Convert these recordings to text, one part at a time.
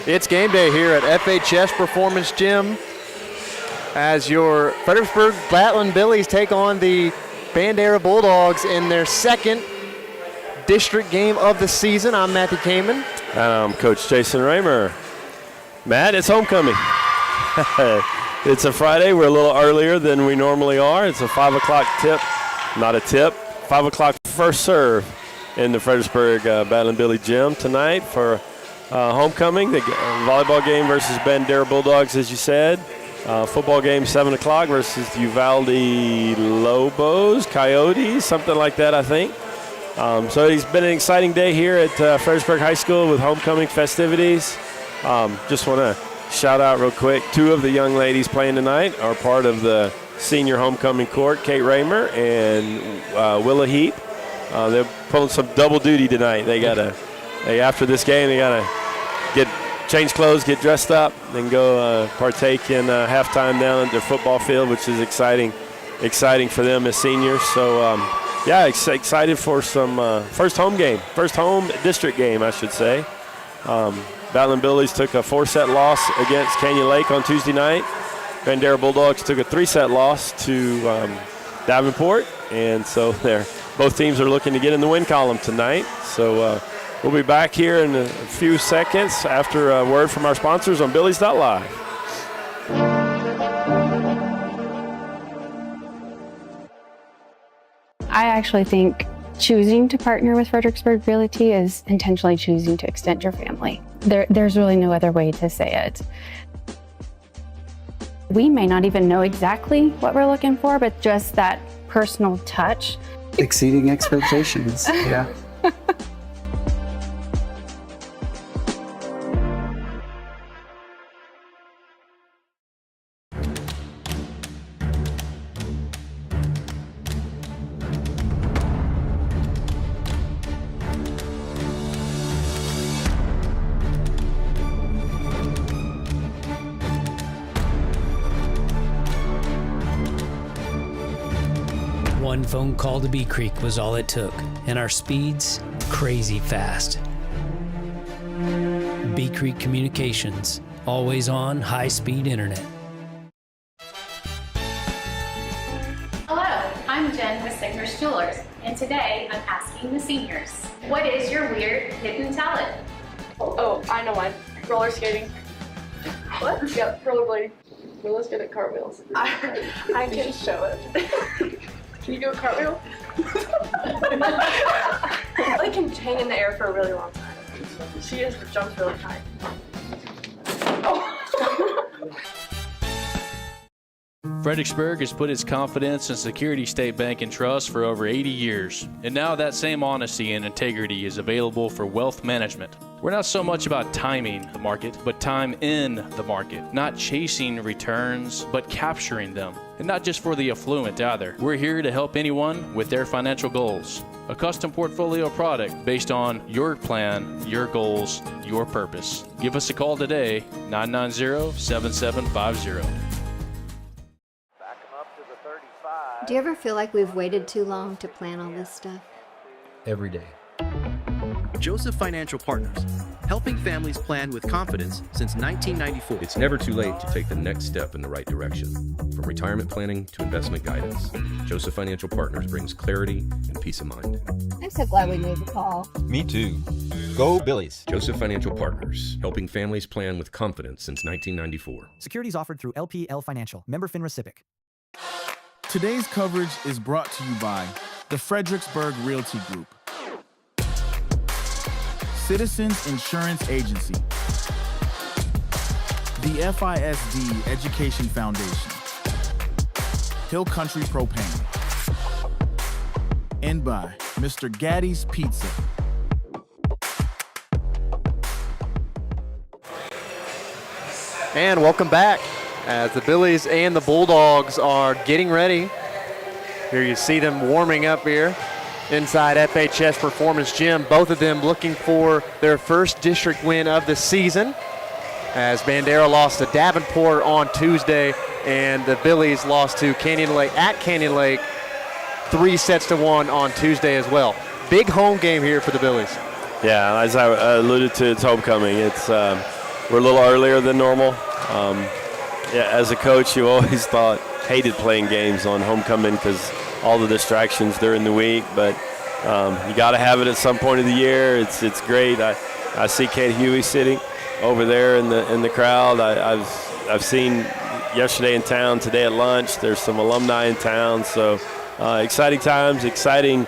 It's game day here at FHS Performance Gym as your Fredericksburg Flatland Billies take on the Bandera Bulldogs in their second district game of the season. I'm Matt Kaman. And I'm Coach Jason Roemer. Matt, it's homecoming. It's a Friday. We're a little earlier than we normally are. It's a 5 o'clock tip, not a tip, 5 o'clock first serve in the Fredericksburg Flatland Billy Gym tonight for homecoming, the volleyball game versus Bandera Bulldogs, as you said. Football game 7 o'clock versus Uvalde Lobos, Coyotes, something like that, I think. So it's been an exciting day here at Fredericksburg High School with homecoming festivities. Just want to shout out real quick, 2 of the young ladies playing tonight are part of the senior homecoming court, Kate Raymer and Willa Heap. They're pulling some double duty tonight. After this game, they got to change clothes, get dressed up, then go partake in halftime down at their football field, which is exciting for them as seniors. So, excited for some first home district game, I should say. Flatland Billies took a 4-set loss against Canyon Lake on Tuesday night. Bandera Bulldogs took a 3-set loss to Davenport, and so both teams are looking to get in the win column tonight. So we'll be back here in a few seconds after a word from our sponsors on Billies.Live. I actually think choosing to partner with Fredericksburg Realty is intentionally choosing to extend your family. There's really no other way to say it. We may not even know exactly what we're looking for, but just that personal touch. Exceeding expectations, yeah. One phone call to Bee Creek was all it took, and our speeds crazy fast. Bee Creek Communications, always on high-speed internet. Hello, I'm Jen with Signer's Jewelers, and today I'm asking the seniors, what is your weird hidden talent? Oh, I know mine. Roller skating. What? Yep, rollerblading. Roller skating cartwheels. I can show it. Can you do a cartwheel? I can hang in the air for a really long time. She just jumps really high. Oh. Fredericksburg has put its confidence in Security State Bank and Trust for over 80 years, and now that same honesty and integrity is available for wealth management. We're not so much about timing the market, but time in the market. Not chasing returns, but capturing them. And not just for the affluent either. We're here to help anyone with their financial goals. A custom portfolio product based on your plan, your goals, your purpose. Give us a call today, 990-7750. Do you ever feel like we've waited too long to plan all this stuff? Every day. Joseph Financial Partners, helping families plan with confidence since 1994. It's never too late to take the next step in the right direction. From retirement planning to investment guidance, Joseph Financial Partners brings clarity and peace of mind. I'm so glad we made the call. Me too. Go Billies. Joseph Financial Partners, helping families plan with confidence since 1994. Securities offered through LPL Financial, member FINRA SIPC. Today's coverage is brought to you by the Fredericksburg Realty Group, Citizens Insurance Agency, the FISD Education Foundation, Hill Country Propane, and by Mr. Gaddy's Pizza. And welcome back as the Billies and the Bulldogs are getting ready. Here you see them warming up here inside FHS Performance Gym. Both of them looking for their first district win of the season, as Bandera lost to Davenport on Tuesday and the Billies lost to Canyon Lake at Canyon Lake 3-1 on Tuesday as well. Big home game here for the Billies. Yeah, as I alluded to, it's homecoming. It's we're a little earlier than normal. Yeah, as a coach, you always hated playing games on homecoming because all the distractions during the week. But you got to have it at some point of the year. It's great. I see Kate Huey sitting over there in the crowd. I've seen yesterday in town, today at lunch. There's some alumni in town, so exciting times, exciting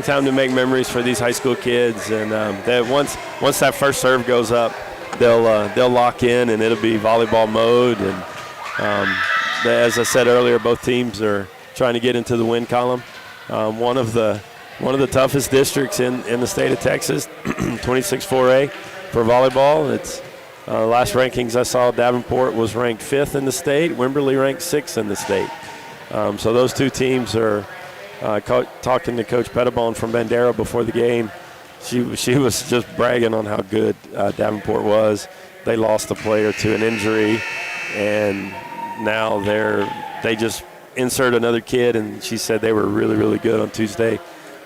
time to make memories for these high school kids. And that once that first serve goes up, they'll lock in, and it'll be volleyball mode. And as I said earlier, both teams are trying to get into the win column. One of the toughest districts in the state of Texas, 26-4A for volleyball. It's last rankings I saw, Davenport was ranked 5th in the state, Wimberley ranked 6th in the state. So those two teams are talking to Coach Pettibone from Bandera before the game. She was just bragging on how good Davenport was. They lost a player to an injury, and now they just insert another kid, and she said they were really, really good on Tuesday.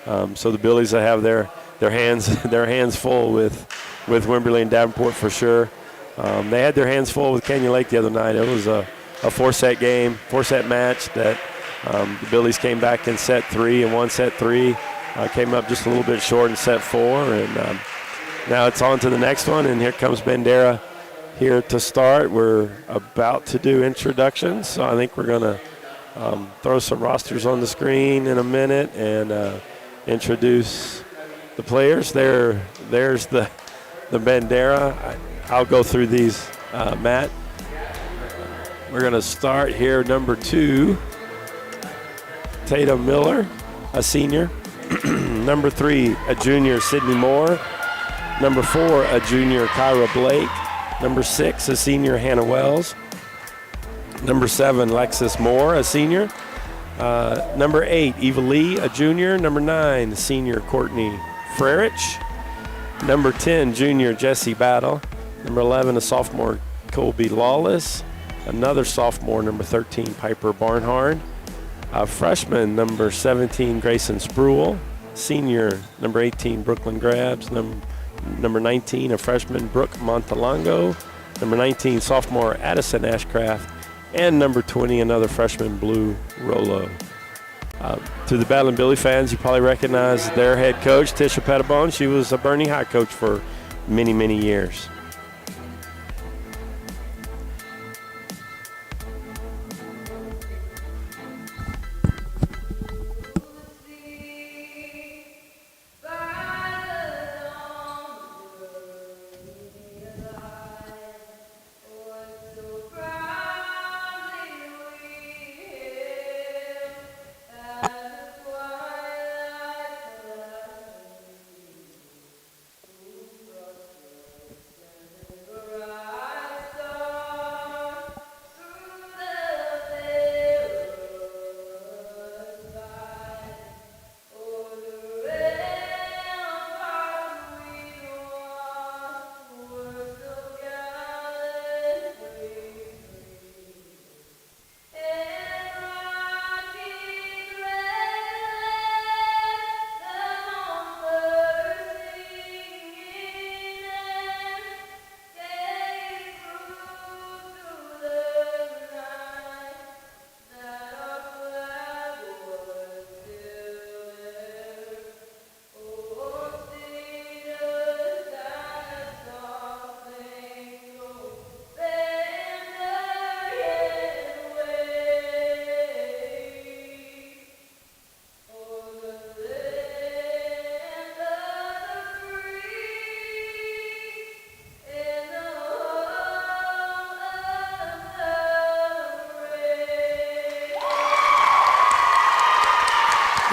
So the Billies have their hands full with Wimberley and Davenport for sure. They had their hands full with Canyon Lake the other night. It was a 4-set game, 4-set match that the Billies came back in set 3 and won set 3. Came up just a little bit short in set 4, and now it's on to the next one, and here comes Bandera here to start. We're about to do introductions, so I think we're going to throw some rosters on the screen in a minute and introduce the players. There's the Bandera. I'll go through these, Matt. We're going to start here, number 2, Tatum Miller, a senior. Number 3, a junior, Sydney Moore. Number 4, a junior, Kyra Blake. Number 6, a senior, Hannah Wells. Number 7, Lexus Moore, a senior. Number 8, Eva Lee, a junior. Number 9, senior, Courtney Frerich. Number 10, junior, Jesse Battle. Number 11, a sophomore, Colby Lawless. Another sophomore, number 13, Piper Barnhard. Freshman, number 17, Grayson Spruill. Senior, number 18, Brooklyn Grabs. Number 19, a freshman, Brooke Montalongo. Number 19, sophomore, Addison Ashcraft. And number 20, another freshman, Blue Rolo. To the Battle and Billy fans, you probably recognize their head coach, Tisha Pettibone. She was a Bernie High coach for many, many years.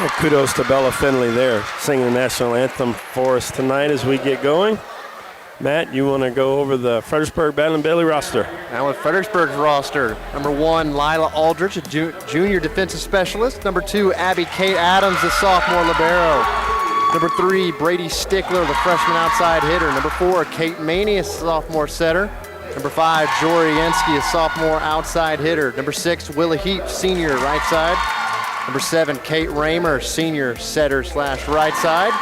Well, kudos to Bella Finley there, singing the national anthem for us tonight as we get going. Matt, you want to go over the Fredericksburg Battle and Billy roster? Now with Fredericksburg's roster, number 1, Lila Aldrich, a junior defensive specialist. Number 2, Abby Kate Adams, the sophomore libero. Number 3, Brady Stickler, the freshman outside hitter. Number 4, Kate Maney, a sophomore setter. Number 5, Jory Ensky, a sophomore outside hitter. Number 6, Willa Heap, senior right side. Number 7, Kate Raymer, senior setter / right side.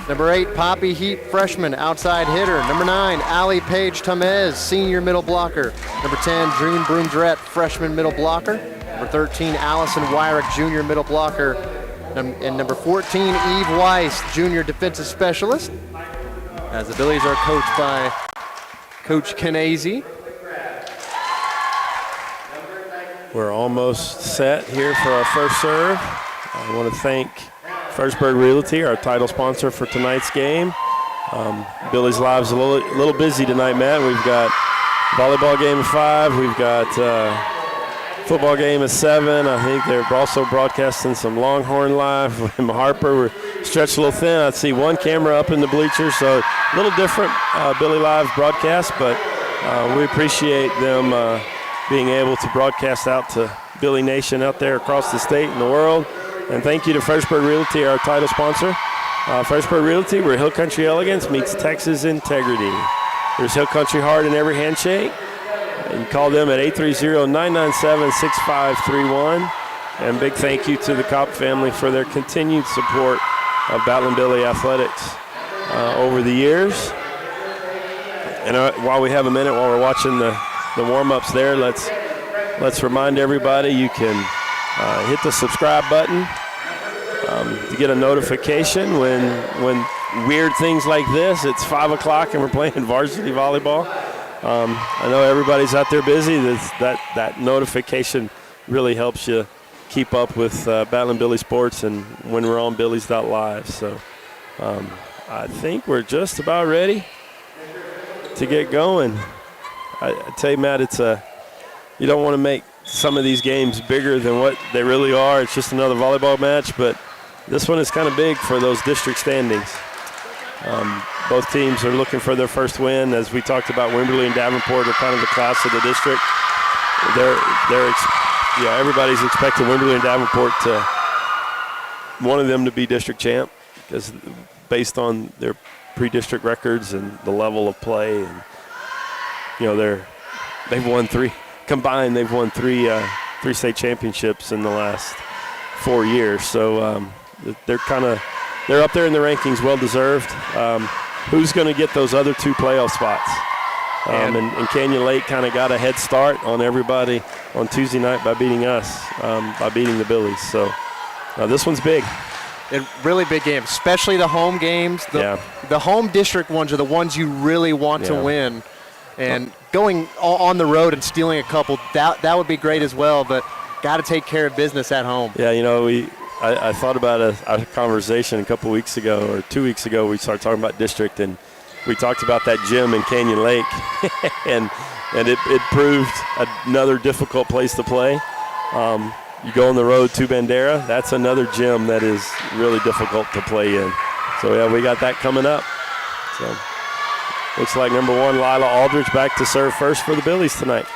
Number 8, Poppy Heap, freshman, outside hitter. Number 9, Allie Page Tamez, senior middle blocker. Number 10, June Broomdrett, freshman middle blocker. Number 13, Allison Wyrick, junior middle blocker. And number 14, Eve Weiss, junior defensive specialist. As the Billies are coached by Coach Kanazy. We're almost set here for our first serve. I want to thank Fredericksburg Realty, our title sponsor for tonight's game. Billies.Live's a little busy tonight, Matt. We've got volleyball game at 5. We've got football game at 7. I think they're also broadcasting some Longhorn Live with Harper. We're stretched a little thin. I see one camera up in the bleachers, so a little different Billy Live broadcast, but we appreciate them being able to broadcast out to Billy Nation out there across the state and the world. And thank you to Fredericksburg Realty, our title sponsor. Fredericksburg Realty, where Hill Country elegance meets Texas integrity. There's Hill Country heart in every handshake. You call them at 830-997-6531. And big thank you to the Kopp family for their continued support of Battle and Billy Athletics over the years. And while we have a minute, while we're watching the warm-ups there, let's remind everybody you can hit the subscribe button to get a notification when weird things like this. It's 5 o'clock and we're playing varsity volleyball. I know everybody's out there busy. That notification really helps you keep up with Battle and Billy Sports and when we're on Billies.Live. So I think we're just about ready to get going. I tell you, Matt, you don't want to make some of these games bigger than what they really are. It's just another volleyball match, but this one is kind of big for those district standings. Both teams are looking for their first win. As we talked about, Wimberley and Davenport are kind of the class of the district. Everybody's expecting Wimberley and Davenport one of them to be district champ, because based on their pre-district records and the level of play, and they've won 3 combined. They've won 3 state championships in the last 4 years. So they're up there in the rankings, well deserved. Who's going to get those other 2 playoff spots? And Canyon Lake kind of got a head start on everybody on Tuesday night by beating us, by beating the Billies. So this one's big. And really big game, especially the home games. The home district ones are the ones you really want to win. And going on the road and stealing a couple, that would be great as well, but got to take care of business at home. Yeah, I thought about a conversation a couple weeks ago, or 2 weeks ago. We started talking about district, and we talked about that gym in Canyon Lake, and it proved another difficult place to play. You go on the road to Bandera, that's another gym that is really difficult to play in. So, yeah, we got that coming up. So, looks like number 1, Lila Aldridge, back to serve first for the Billies tonight.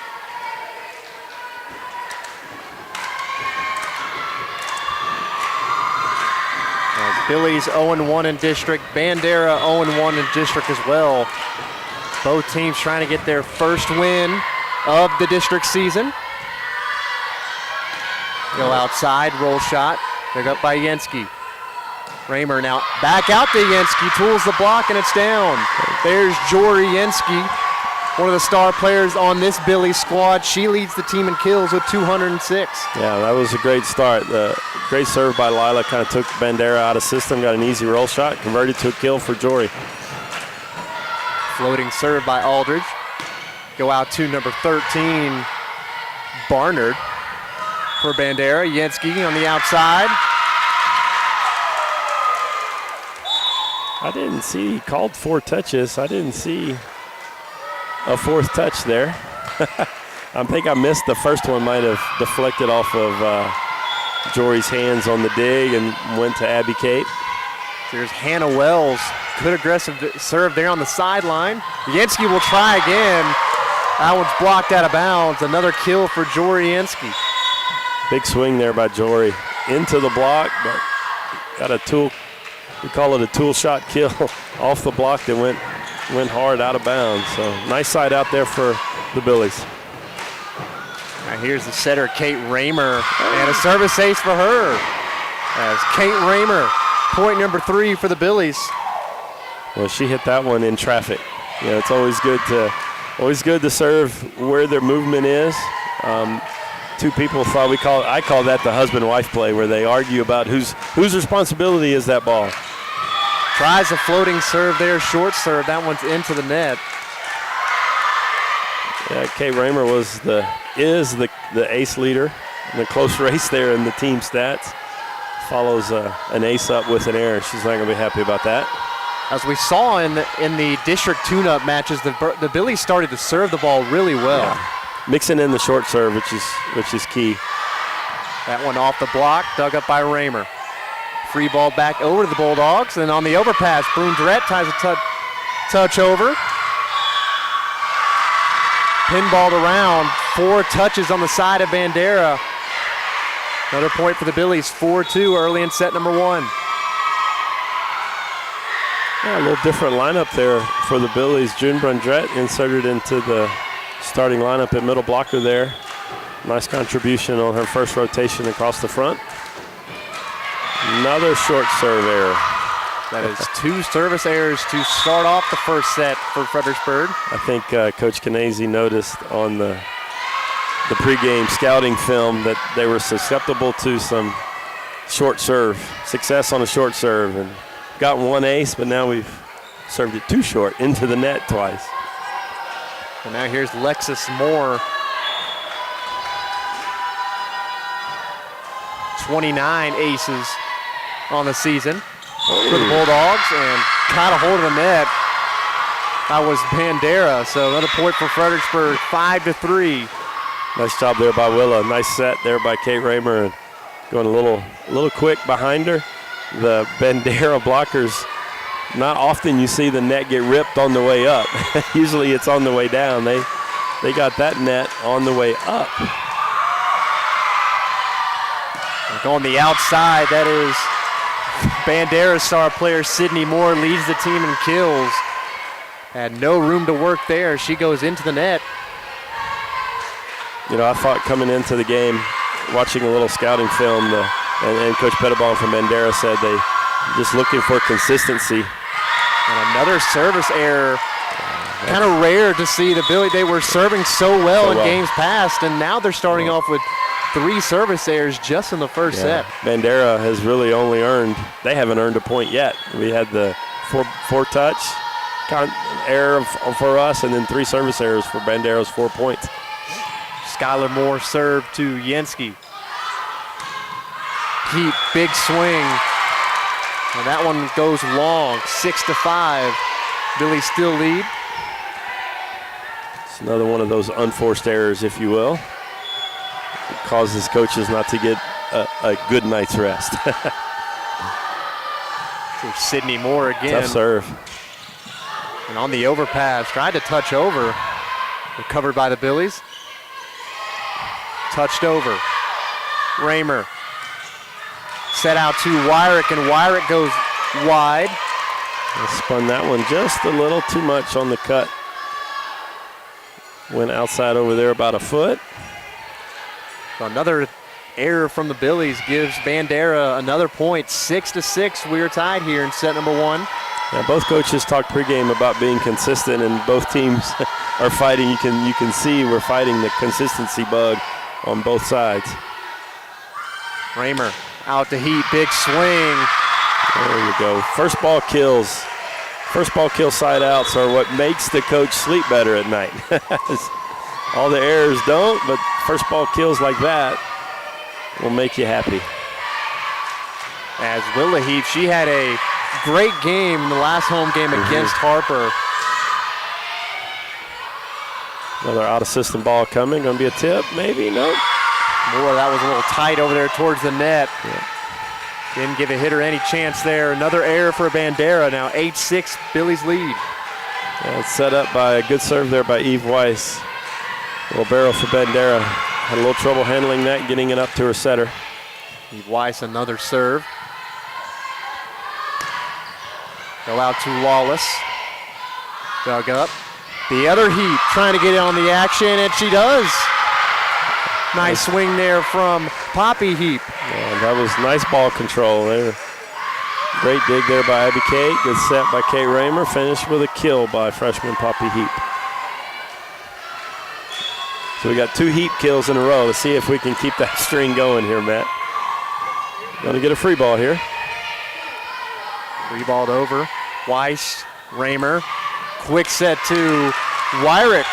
Billies 0-1 in district. Bandera 0-1 in district as well. Both teams trying to get their first win of the district season. Go outside, roll shot. Picked up by Yenski. Roemer now back out to Yenski, tools the block, and it's down. There's Jory Yenski, one of the star players on this Billy squad. She leads the team in kills with 206. Yeah, that was a great start. Great serve by Lila, kind of took Bandera out of system, got an easy roll shot, converted to a kill for Jory. Floating serve by Aldridge. Go out to number 13, Barnard for Bandera. Yenski on the outside. I didn't see, he called 4 touches. I didn't see a 4th touch there. I think I missed the first one, might have deflected off of Jory's hands on the dig and went to Abby Kate. There's Hannah Wells. Good aggressive serve there on the sideline. Yenski will try again. That one's blocked out of bounds. Another kill for Jory Yenski. Big swing there by Jory. Into the block, but got a tool. We call it a tool shot kill off the block that went hard out of bounds. So nice side out there for the Billies. Now here's the setter, Kate Roemer, and a service ace for her. As Kate Roemer, point number 3 for the Billies. Well, she hit that one in traffic. It's always good to serve where their movement is. Two people thought I call that the husband-wife play, where they argue about whose responsibility is that ball. Tries a floating serve there, short serve. That one's into the net. Yeah, Kate Roemer is the ace leader in the close race there in the team stats. Follows an ace up with an error. She's not going to be happy about that. As we saw in the district tune-up matches, the Billies started to serve the ball really well. Yeah. Mixing in the short serve, which is key. That one off the block, dug up by Roemer. Free ball back over to the Bulldogs, and on the overpass, Brunderette ties a touch over. Pinballed around, 4 touches on the side of Bandera. Another point for the Billies, 4-2 early in set number 1. Yeah, a little different lineup there for the Billies. June Brunderette inserted into the starting lineup at middle blocker there. Nice contribution on her first rotation across the front. Another short serve error. That is 2 service errors to start off the first set for Fredericksburg. I think Coach Canese noticed on the pregame scouting film that they were susceptible to some short serve, success on a short serve, and got 1 ace, but now we've served it too short into the net twice. And now here's Lexus Moore. 29 aces on the season for the Bulldogs, and caught a hold of the net. That was Bandera, so another point for Fredericksburg, 5-3. Nice job there by Willa. Nice set there by Kate Roemer, and going a little quick behind her. The Bandera blockers, not often you see the net get ripped on the way up. Usually it's on the way down. They got that net on the way up. On the outside, that is Bandera's star player Sydney Moore, leads the team in kills. Had no room to work there. She goes into the net. I thought coming into the game, watching a little scouting film, and Coach Pettibon from Bandera said they just looking for consistency. And another service error. Kind of rare to see the Billy. They were serving so well in games past, and now they're starting off with 3 service errors just in the first set. Bandera has really only they haven't earned a point yet. We had the four touch error for us, and then 3 service errors for Bandera's 4 points. Skylar Moore serve to Yenski. Keep, big swing. And that one goes long, 6-5. Billies still lead. It's another one of those unforced errors, if you will. It causes coaches not to get a good night's rest. So Sydney Moore again. Tough serve. And on the overpass, tried to touch over. Recovered by the Billies. Touched over. Roemer. Set out to Wyrick, and Wyrick goes wide. Spun that one just a little too much on the cut. Went outside over there about a foot. So another error from the Billies gives Bandera another point. 6-6. We are tied here in set number 1. Yeah, both coaches talked pregame about being consistent, and both teams are fighting. You can see we're fighting the consistency bug on both sides. Roemer out to Heat, big swing. There you go. First ball kills. First ball kill side outs are what makes the coach sleep better at night. All the errors don't, but first ball kills like that will make you happy. As Willa Heath, she had a great game in the last home game against Harper. Another out-of-system ball coming. Going to be a tip, maybe? Nope. Boy, that was a little tight over there towards the net. Yeah. Didn't give a hitter any chance there. Another error for Bandera. Now 8-6, Billies lead. Yeah, it's set up by a good serve there by Eve Weiss. A little barrel for Bandera. Had a little trouble handling that and getting it up to her setter. Eve Weiss, another serve. Go out to Lawless. Dug up. The other Heat trying to get in on the action, and she does. Nice swing there from Poppy Heap. Yeah, that was nice ball control there. Great dig there by Abby Kate. Good set by Kate Roemer. Finished with a kill by freshman Poppy Heap. So we got 2 Heap kills in a row. Let's see if we can keep that string going here, Matt. Going to get a free ball here. Free balled over. Weiss, Roemer. Quick set to Wyrick.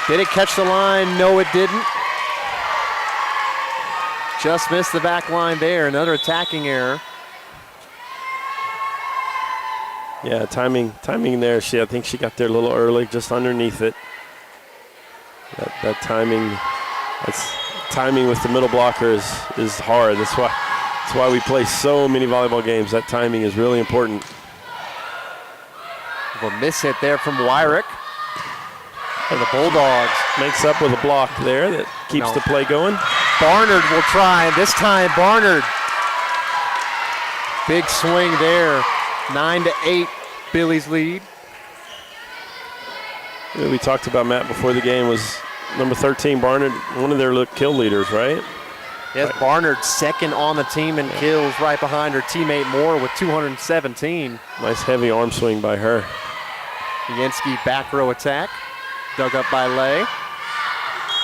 Did it catch the line? No, it didn't. Just missed the back line there. Another attacking error. Yeah, timing there. I think she got there a little early, just underneath it. That timing with the middle blocker is hard. That's why we play so many volleyball games. That timing is really important. A miss hit there from Wyrick. And the Bulldogs makes up with a block there that keeps the play going. Barnard will try, and this time Barnard. Big swing there. 9-8, Billies lead. We talked about, Matt, before the game was number 13, Barnard, one of their kill leaders, right? Yes, Barnard second on the team in kills, right behind her teammate Moore with 217. Nice heavy arm swing by her. Yansky back row attack, dug up by Lay.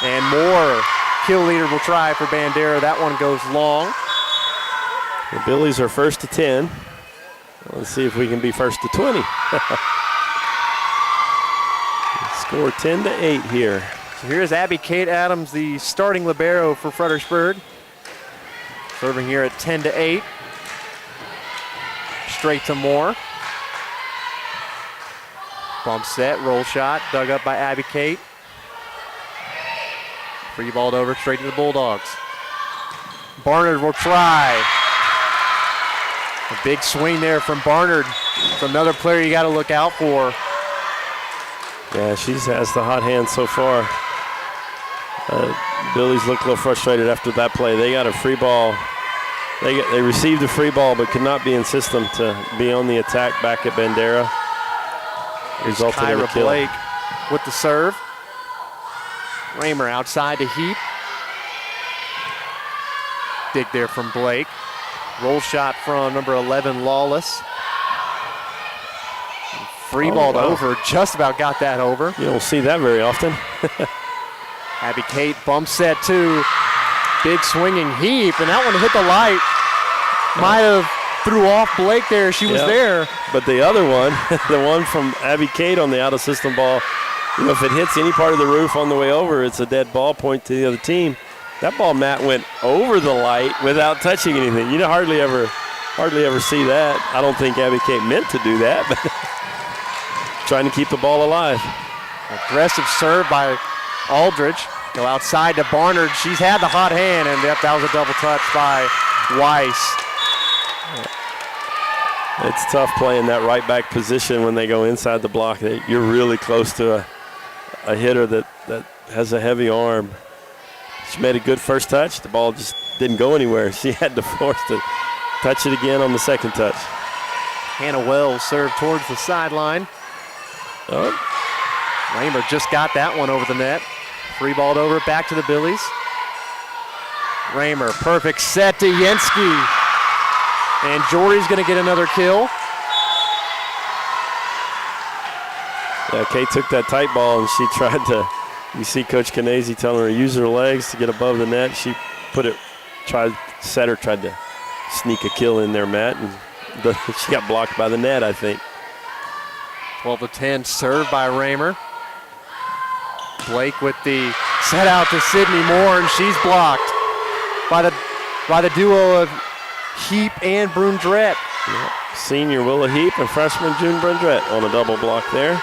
And Moore, kill leader, will try for Bandera. That one goes long. The Billies are first to 10. Let's see if we can be first to 20. Score 10-8 here. So here's Abby Kate Adams, the starting libero for Fredericksburg. Serving here at 10-8. Straight to Moore. Bump set, roll shot, dug up by Abby Kate. Free balled over straight to the Bulldogs. Barnard will try. A big swing there from Barnard. It's another player you got to look out for. Yeah, she has the hot hand so far. Billy's looked a little frustrated after that play. They got a free ball. They received a free ball, but could not be in system to be on the attack back at Bandera. Resulted in a kill. Blake with the serve. Roemer outside to Heap. Dig there from Blake. Roll shot from number 11, Lawless. Free balled over, just about got that over. You don't see that very often. Abby Kate bump set to big swinging Heap, and that one hit the light. Might have threw off Blake there. She was there. But the other one, the one from Abby Kate on the out of system ball, you know, if it hits any part of the roof on the way over, it's a dead ball, point to the other team. That ball, Matt, went over the light without touching anything. You hardly ever see that. I don't think Abby Kate meant to do that, but trying to keep the ball alive. Aggressive serve by Aldridge. Go outside to Barnard. She's had the hot hand, and that was a double touch by Weiss. It's tough playing that right back position when they go inside the block. You're really close to a hitter that has a heavy arm. She made a good first touch. The ball just didn't go anywhere. She had to force to touch it again on the second touch. Hannah Wells served towards the sideline. Oh. Roemer just got that one over the net. Free balled over back to the Billies. Roemer, perfect set to Yansky. And Jory's going to get another kill. Yeah, Kate took that tight ball and she tried to, you see Coach Canese telling her to use her legs to get above the net. She tried to sneak a kill in there, Matt, and she got blocked by the net, I think. 12-10 served by Roemer. Blake with the set out to Sydney Moore, and she's blocked by the duo of Heap and Brundrett. Yep. Senior Willa Heap and freshman June Brundrett on a double block there.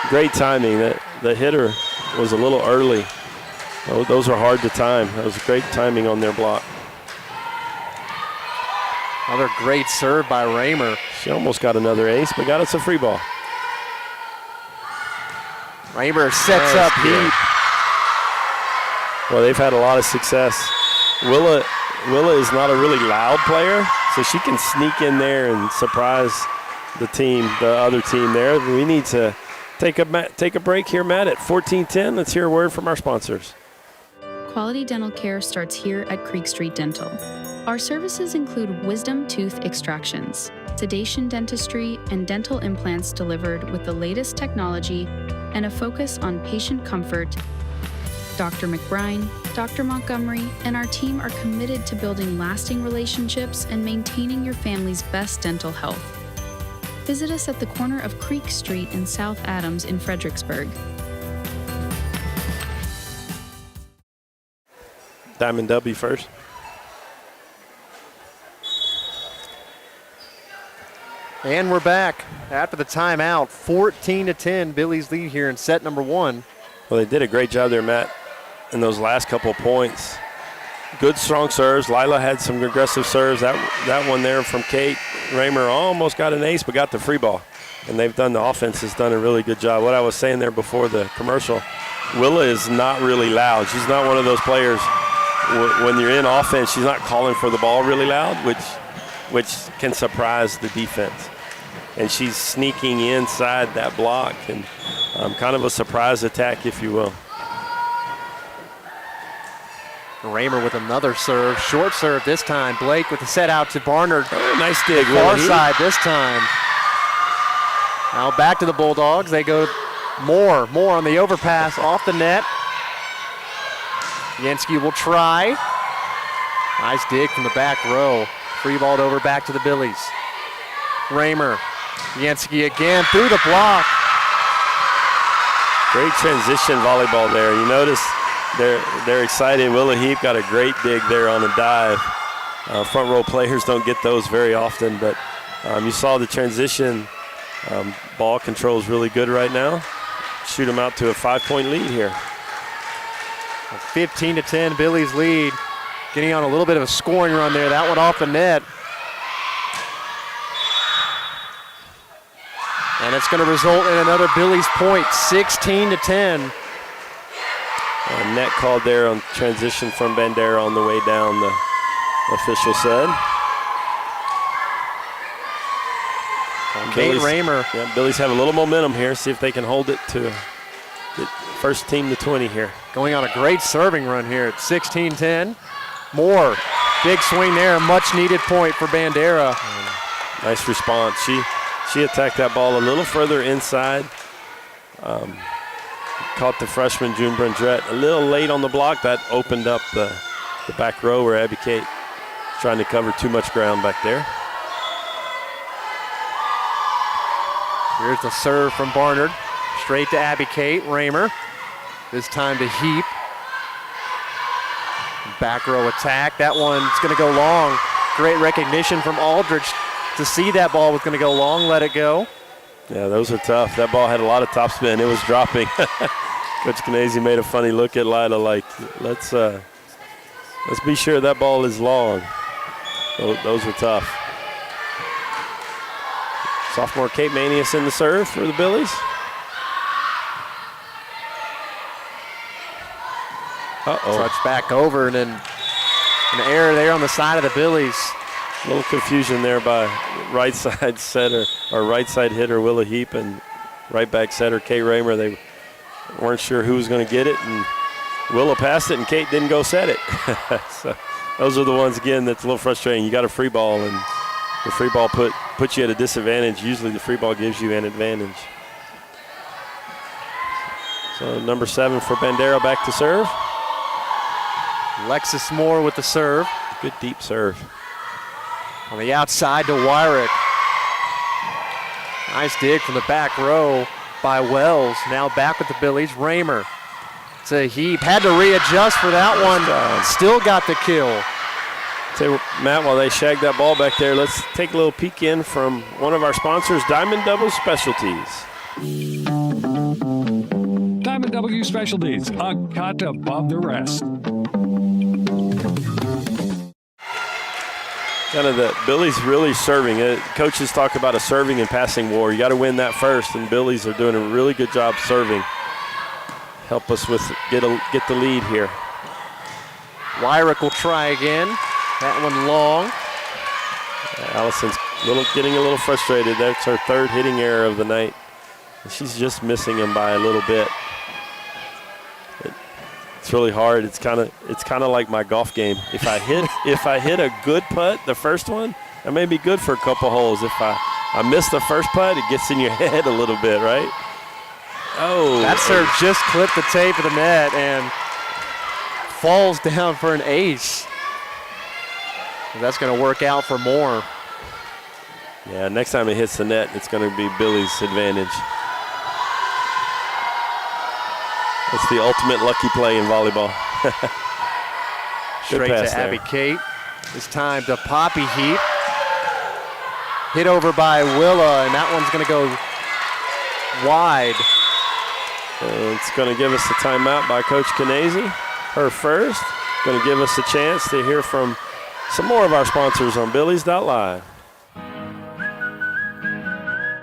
Great timing. The hitter was a little early. Oh, those are hard to time. That was great timing on their block. Another great serve by Roemer. She almost got another ace, but got us a free ball. Roemer sets up Heap. Well, they've had a lot of success. Willa is not a really loud player, so she can sneak in there and surprise the other team there. We need to take a break here, Matt, at 14:10. Let's hear a word from our sponsors. Quality dental care starts here at Creek Street Dental. Our services include wisdom tooth extractions, sedation dentistry, and dental implants delivered with the latest technology and a focus on patient comfort. Dr. McBride, Dr. Montgomery, and our team are committed to building lasting relationships and maintaining your family's best dental health. Visit us at the corner of Creek Street and South Adams in Fredericksburg. Diamond W first. And we're back after the timeout. 14-10, Billies lead here in set number 1. Well, they did a great job there, Matt, in those last couple of points. Good, strong serves. Lila had some aggressive serves. That one there from Kate Roemer almost got an ace, but got the free ball. And the offense has done a really good job. What I was saying there before the commercial, Willa is not really loud. She's not one of those players, when you're in offense, she's not calling for the ball really loud, which can surprise the defense. And she's sneaking inside that block, and kind of a surprise attack, if you will. Roemer with another serve, short serve this time. Blake with the set out to Barnard. Oh, nice dig. Far side this time. Now back to the Bulldogs. They go more on the overpass off the net. Yansky will try. Nice dig from the back row. Free balled over back to the Billies. Roemer, Yansky again through the block. Great transition volleyball there. You notice they're excited. Willa Heap got a great dig there on a dive. Front row players don't get those very often, but you saw the transition. Ball control is really good right now. Shoot them out to a 5-point lead here. 15-10, Billies lead. Getting on a little bit of a scoring run there. That one off the net. And it's going to result in another Billies point, 16-10. Net called there on transition from Bandera on the way down, the official said. Kate Roemer. Yeah, Billies have a little momentum here. See if they can hold it to get first team to 20 here. Going on a great serving run here at 16-10. Moore, big swing there, much needed point for Bandera. Nice response. She attacked that ball a little further inside. Caught the freshman June Brundrett a little late on the block. That opened up the back row where Abby Kate trying to cover too much ground back there. Here's the serve from Barnard. Straight to Abby Kate. Roemer. This time to Heap. Back row attack. That one's going to go long. Great recognition from Aldridge to see that ball was going to go long. Let it go. Yeah, those are tough. That ball had a lot of topspin. It was dropping. Coach Knazy made a funny look at Lila like, let's be sure that ball is long. Those were tough. Sophomore Kate Manius in the serve for the Billies. Touch back over, and then an error there on the side of the Billies. A little confusion there by right side setter or right side hitter Willa Heap and right back setter Kate Roemer. They weren't sure who was going to get it, and Willa passed it, and Kate didn't go set it. So those are the ones, again, that's a little frustrating. You got a free ball, and the free ball puts you at a disadvantage. Usually the free ball gives you an advantage. So number 7 for Bandera back to serve. Alexis Moore with the serve. Good deep serve. On the outside to Wyrick. Nice dig from the back row by Wells. Now back with the Billies. Roemer to Heap. Had to readjust for that one. Still got the kill. So, Matt, while they shag that ball back there, let's take a little peek in from one of our sponsors, Diamond Double Specialties. Diamond W Specialties, a cut above the rest. Kind of the Billies really serving. Coaches talk about a serving and passing war. You got to win that first, and Billies are doing a really good job serving. Help us with get the lead here. Wyrick will try again. That one long. Allison's getting a little frustrated. That's her third hitting error of the night. She's just missing him by a little bit. It's really hard. It's kind of like my golf game. If I hit a good putt, the first one, That may be good for a couple holes. If I miss the first putt, it gets in your head a little bit, right? Oh. That serve just clipped the tape of the net and falls down for an ace. That's going to work out for Moore. Yeah, next time it hits the net, it's going to be Billy's advantage. It's the ultimate lucky play in volleyball. Straight to Abby Kate. It's time to Poppy Heap. Hit over by Willa, and that one's going to go wide. It's going to give us a timeout by Coach Canesi. Her first. Going to give us a chance to hear from some more of our sponsors on Billies.Live.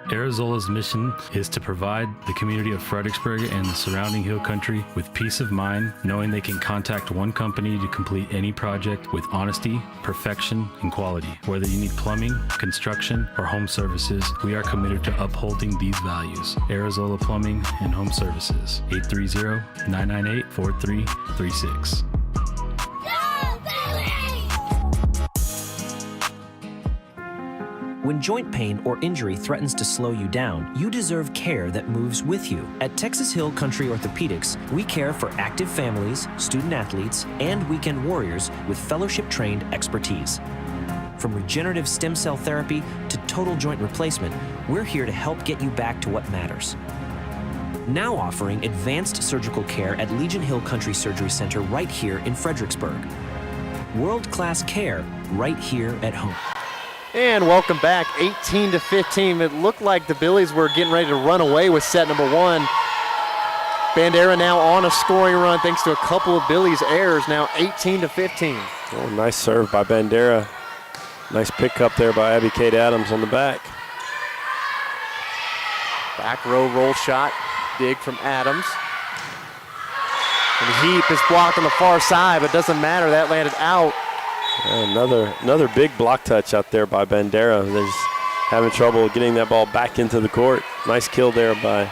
Arizola's mission is to provide the community of Fredericksburg and the surrounding hill country with peace of mind, knowing they can contact one company to complete any project with honesty, perfection, and quality. Whether you need plumbing, construction, or home services, we are committed to upholding these values. Arizola Plumbing and Home Services, 830-998-4336. When joint pain or injury threatens to slow you down, you deserve care that moves with you. At Texas Hill Country Orthopedics, we care for active families, student athletes, and weekend warriors with fellowship-trained expertise. From regenerative stem cell therapy to total joint replacement, we're here to help get you back to what matters. Now offering advanced surgical care at Legion Hill Country Surgery Center right here in Fredericksburg. World-class care right here at home. And welcome back, 18-15. It looked like the Billies were getting ready to run away with set number one. Bandera now on a scoring run thanks to a couple of Billies errors, now 18-15. Oh, nice serve by Bandera. Nice pickup there by Abby Kate Adams on the back. Back row roll shot, dig from Adams. And Heap is blocked on the far side, but doesn't matter, that landed out. Another big block touch out there by Bandera. They're just having trouble getting that ball back into the court. Nice kill there by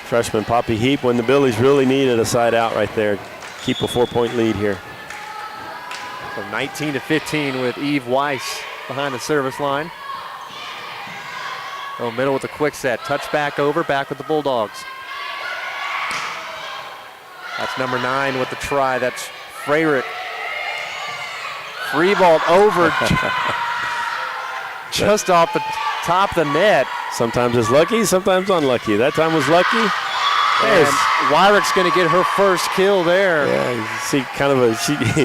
freshman Poppy Heap when the Billies really needed a side out right there. Keep a 4-point lead here. So 19-15 with Eve Weiss behind the service line. Oh, middle with a quick set. Touch back over, back with the Bulldogs. That's number 9 with the try. That's Frederick. Free ball over just off the top of the net. Sometimes it's lucky, sometimes unlucky. That time was lucky. And Wyrick's going to get her first kill there. Yeah, you see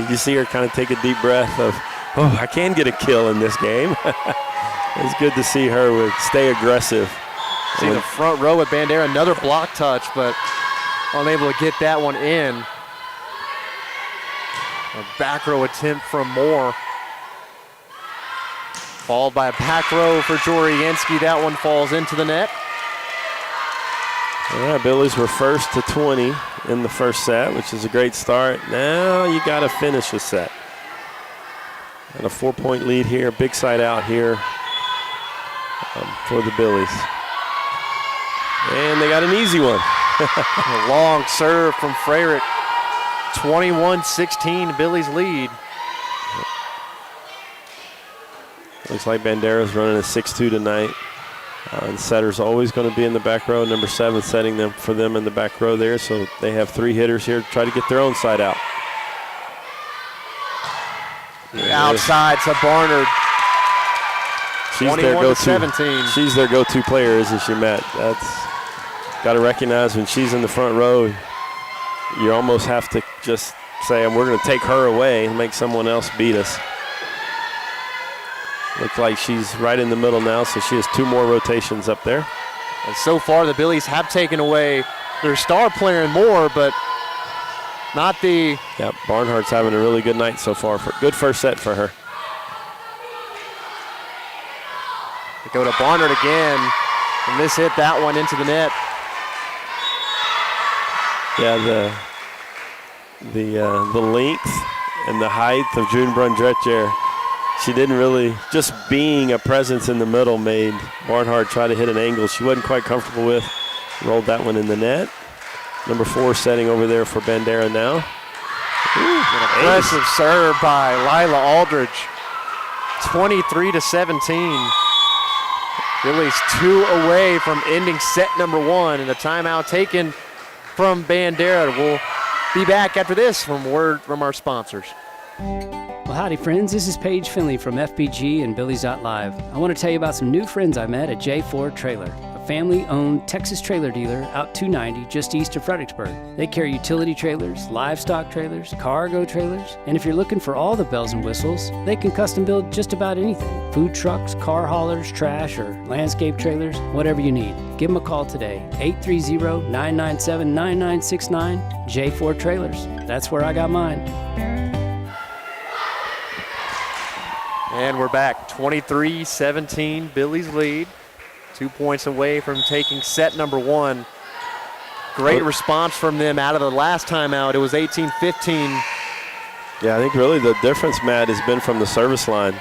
you see her kind of take a deep breath of, oh, I can get a kill in this game. It's good to see her stay aggressive. See the front row with Bandera, another block touch, but unable to get that one in. A back row attempt from Moore. Followed by a back row for Joriansky. That one falls into the net. Yeah, Billies were first to 20 in the first set, which is a great start. Now you got to finish the set. And a 4-point lead here, big side out here for the Billies. And they got an easy one. A long serve from Frederick. 21-16, Billies lead. Looks like Bandera's running a 6-2 tonight. And setter's always going to be in the back row. Number 7 setting them for them in the back row there. So they have 3 hitters here to try to get their own side out. Outside to Barnard. She's their go-to. She's their go-to player, isn't she, Matt? That's got to recognize when she's in the front row. You almost have to just say, we're going to take her away and make someone else beat us. Looks like she's right in the middle now, so she has 2 more rotations up there. And so far, the Billies have taken away their star player and more, but not the... Yep, Barnhart's having a really good night so far. Good first set for her. They go to Barnard again, and this hit that one into the net. Yeah, the length and the height of June Brundretcher, she didn't really, just being a presence in the middle made Barnhart try to hit an angle she wasn't quite comfortable with. Rolled that one in the net. Number 4 setting over there for Bandera now. An aggressive serve by Lila Aldridge. 23-17. Billy's 2 away from ending set number 1, and the timeout taken from Bandera. We'll be back after this from word from our sponsors. Well, howdy, friends. This is Paige Finley from FPG and Billies.Live. I want to tell you about some new friends I met at J4 Trailer, a family-owned Texas trailer dealer out 290 just east of Fredericksburg. They carry utility trailers, livestock trailers, cargo trailers, and if you're looking for all the bells and whistles, they can custom build just about anything. Food trucks, car haulers, trash, or landscape trailers, whatever you need. Give them a call today, 830-997-9969, J4 Trailers. That's where I got mine. And we're back, 23-17, Billy's lead. 2 points away from taking set number 1. Great response from them out of the last timeout. It was 18-15. Yeah, I think really the difference, Matt, has been from the service line.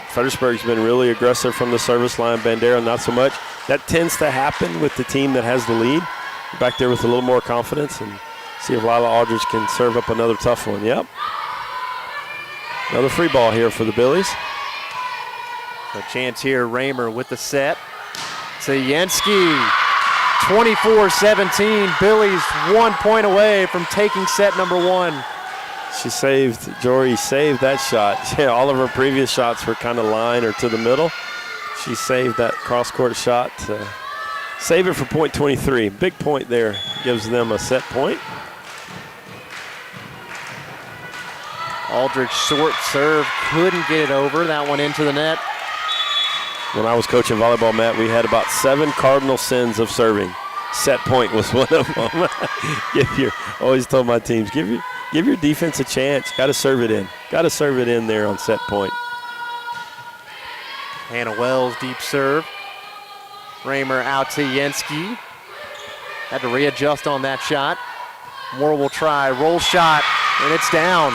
Fredericksburg's been really aggressive from the service line. Bandera, not so much. That tends to happen with the team that has the lead. Back there with a little more confidence, and see if Lila Aldridge can serve up another tough one. Yep. Another free ball here for the Billies. A chance here, Roemer with the set. To Yansky, 24-17. Billy's 1 point away from taking set number 1. Jory saved that shot. Yeah, all of her previous shots were kind of line or to the middle. She saved that cross-court shot to save it for point 23. Big point there, gives them a set point. Aldridge short serve, couldn't get it over. That one into the net. When I was coaching volleyball, Matt, we had about 7 cardinal sins of serving. Set point was one of them. Always told my teams, give your defense a chance. Got to serve it in. Got to serve it in there on set point. Hannah Wells, deep serve. Roemer out to Yansky. Had to readjust on that shot. Moore will try, roll shot, and it's down.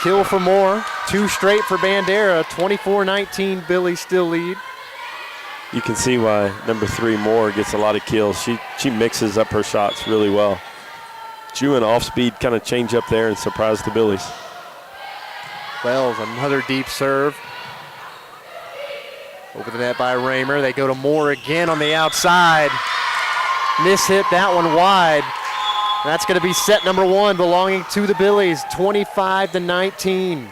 Kill for Moore, 2 straight for Bandera, 24-19, Billy still lead. You can see why number 3 Moore gets a lot of kills. She mixes up her shots really well. Drew an off-speed kind of change up there and surprised the Billies. Wells, another deep serve. Over the net by Roemer. They go to Moore again on the outside. Miss-hit that one wide. That's going to be set number 1 belonging to the Billies, 25-19.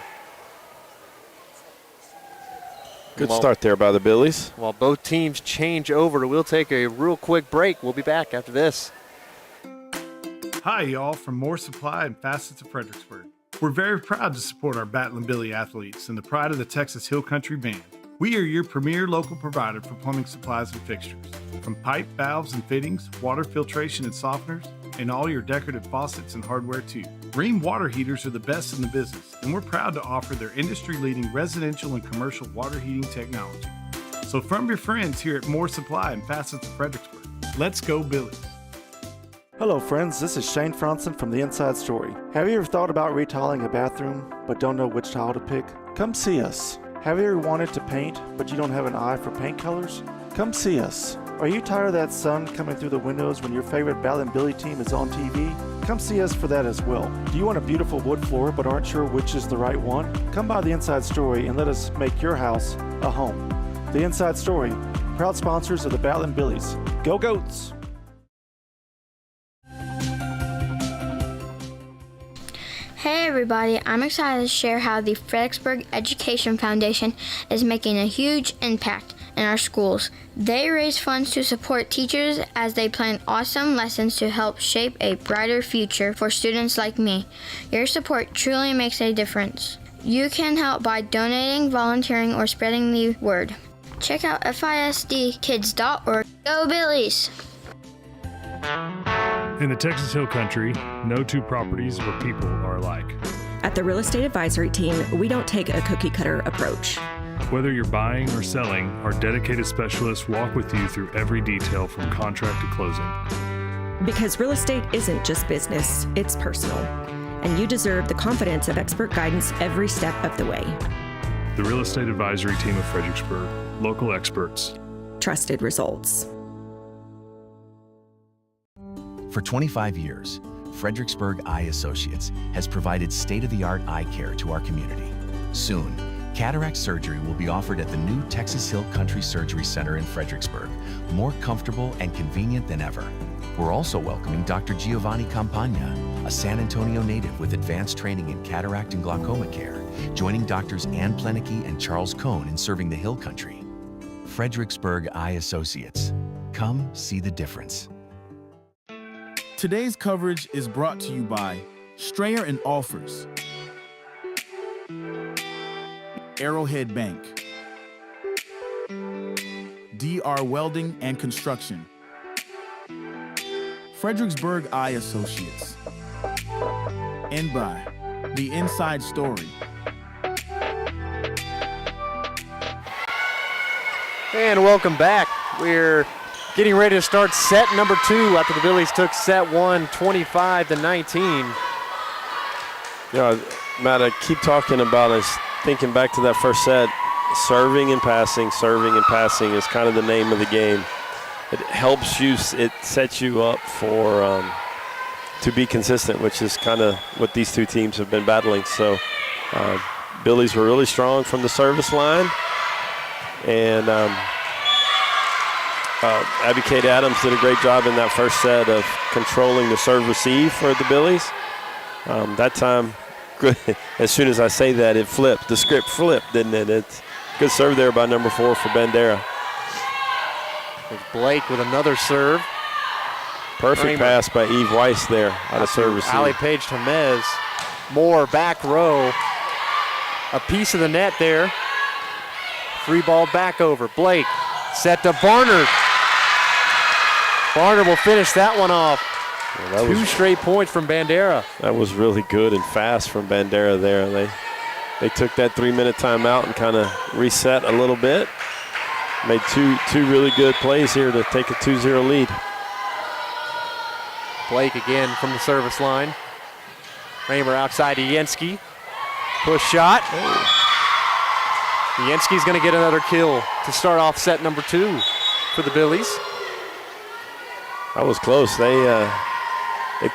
Good start there by the Billies. While both teams change over, we'll take a real quick break. We'll be back after this. Hi, y'all, from More Supply and Facets of Fredericksburg. We're very proud to support our Battlin' Billy athletes and the pride of the Texas Hill Country Band. We are your premier local provider for plumbing supplies and fixtures. From pipe, valves, and fittings, water filtration and softeners, and all your decorative faucets and hardware too. Rheem water heaters are the best in the business, and we're proud to offer their industry-leading residential and commercial water heating technology. So from your friends here at More Supply and Facets of Fredericksburg, let's go Billies. Hello friends, this is Shane Franson from The Inside Story. Have you ever thought about retiling a bathroom but don't know which tile to pick? Come see us. Have you ever wanted to paint but you don't have an eye for paint colors? Come see us. Are you tired of that sun coming through the windows when your favorite Battlin' Billy team is on TV? Come see us for that as well. Do you want a beautiful wood floor but aren't sure which is the right one? Come by The Inside Story and let us make your house a home. The Inside Story, proud sponsors of the Battlin' Billies. Go Goats! Hey everybody, I'm excited to share how the Fredericksburg Education Foundation is making a huge impact in our schools. They raise funds to support teachers as they plan awesome lessons to help shape a brighter future for students like me. Your support truly makes a difference. You can help by donating, volunteering, or spreading the word. Check out FISDkids.org. Go Billies! In the Texas Hill Country, no 2 properties or people are alike. At the Real Estate Advisory Team, we don't take a cookie-cutter approach. Whether you're buying or selling, our dedicated specialists walk with you through every detail from contract to closing. Because real estate isn't just business, it's personal. And you deserve the confidence of expert guidance every step of the way. The Real Estate Advisory Team of Fredericksburg. Local experts. Trusted results. For 25 years, Fredericksburg Eye Associates has provided state-of-the-art eye care to our community. Soon, Cataract surgery will be offered at the new Texas Hill Country Surgery Center in Fredericksburg, more comfortable and convenient than ever. We're also welcoming Dr. Giovanni Campagna, a San Antonio native with advanced training in cataract and glaucoma care, joining doctors Ann Plenicky and Charles Cohn in serving the Hill Country. Fredericksburg Eye Associates. Come see the difference. Today's coverage is brought to you by Strayer and Alfers, Arrowhead Bank, DR Welding and Construction, Fredericksburg Eye Associates, and by The Inside Story. And welcome back. We're getting ready to start set number 2 after the Billies took set 1, 25-19. Matt, I keep talking about us thinking back to that first set. Serving and passing is kind of the name of the game. It helps you, it sets you up for to be consistent, which is kind of what these two teams have been battling. So Billies were really strong from the service line, and Abby Kate Adams did a great job in that first set of controlling the serve receive for the Billies. That time, as soon as I say that, it flipped. The script flipped, didn't it? It's good serve there by number 4 for Bandera. There's Blake with another serve. Perfect pass by Eve Weiss there out of serve receive. Ali Page Tamez. More back row. A piece of the net there. Free ball back over. Blake set to Barnard. Barnard will finish that one off. Well, 2 straight points from Bandera. That was really good and fast from Bandera there. They took that 3-minute timeout and kind of reset a little bit. Made two really good plays here to take a 2-0 lead. Blake again from the service line. Roemer outside to Yansky. Push shot. Yansky's going to get another kill to start off set number 2 for the Billies. That was close. They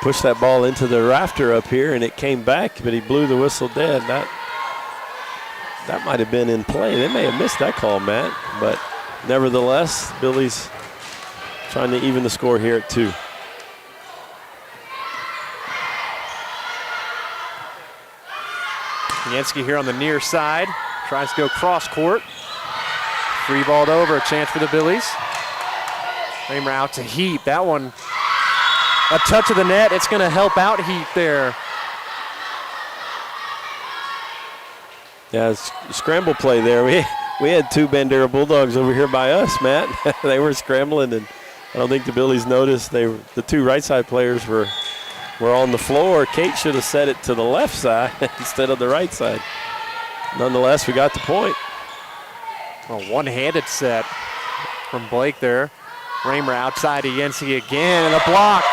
pushed that ball into the rafter up here, and it came back, but he blew the whistle dead. That might have been in play. They may have missed that call, Matt, but nevertheless, Billies trying to even the score here at 2. Yansky here on the near side. Tries to go cross court. Free balled over, a chance for the Billies. Roemer out to Heap. That one, a touch of the net. It's going to help out Heap there. Yeah, scramble play there. We had 2 Bandera Bulldogs over here by us, Matt. They were scrambling, and I don't think the Billies noticed. The 2 right side players were on the floor. Kate should have set it to the left side instead of the right side. Nonetheless, we got the point. A one-handed set from Blake there. Roemer outside to Yancey again, and a block.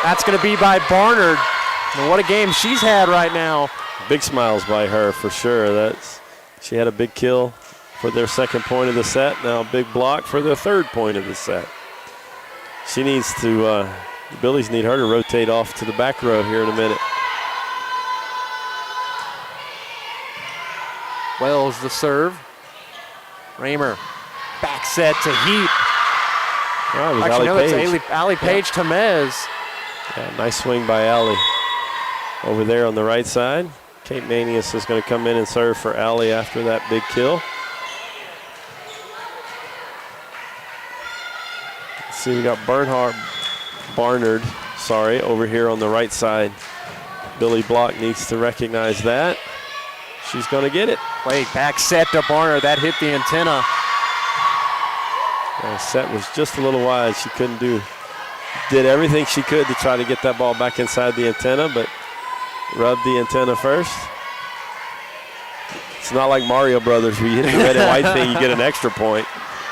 That's going to be by Barnard. And what a game she's had right now. Big smiles by her for sure. She had a big kill for their 2nd point of the set. Now a big block for their 3rd point of the set. She needs to, the Billies need her to rotate off to the back row here in a minute. Wells the serve. Roemer back set to Heap. Oh, actually, no, it's Ali Page Tamez. Yeah, nice swing by Ali over there on the right side. Kate Manius is going to come in and serve for Ali after that big kill. Let's see, we got Barnard, over here on the right side. Billy Block needs to recognize that. She's going to get it. Blake back set to Barnard. That hit the antenna. The set was just a little wide. She did everything she could to try to get that ball back inside the antenna, but rubbed the antenna first. It's not like Mario Brothers where you hit the red and white thing, you get an extra point.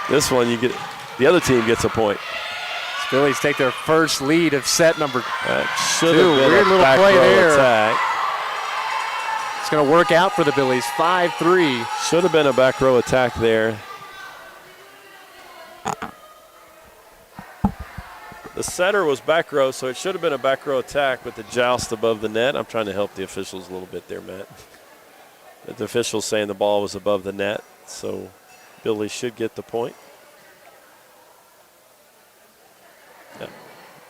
This one, the other team gets a point. Billies take their first lead of set number 2. Should have been Weird a little back play row there. attack. It's going to work out for the Billies. 5-3. Should have been a back row attack there. The setter was back row, so it should have been a back row attack with the joust above the net. I'm trying to help the officials a little bit there, Matt. The official's saying the ball was above the net, so Billy should get the point. Yeah.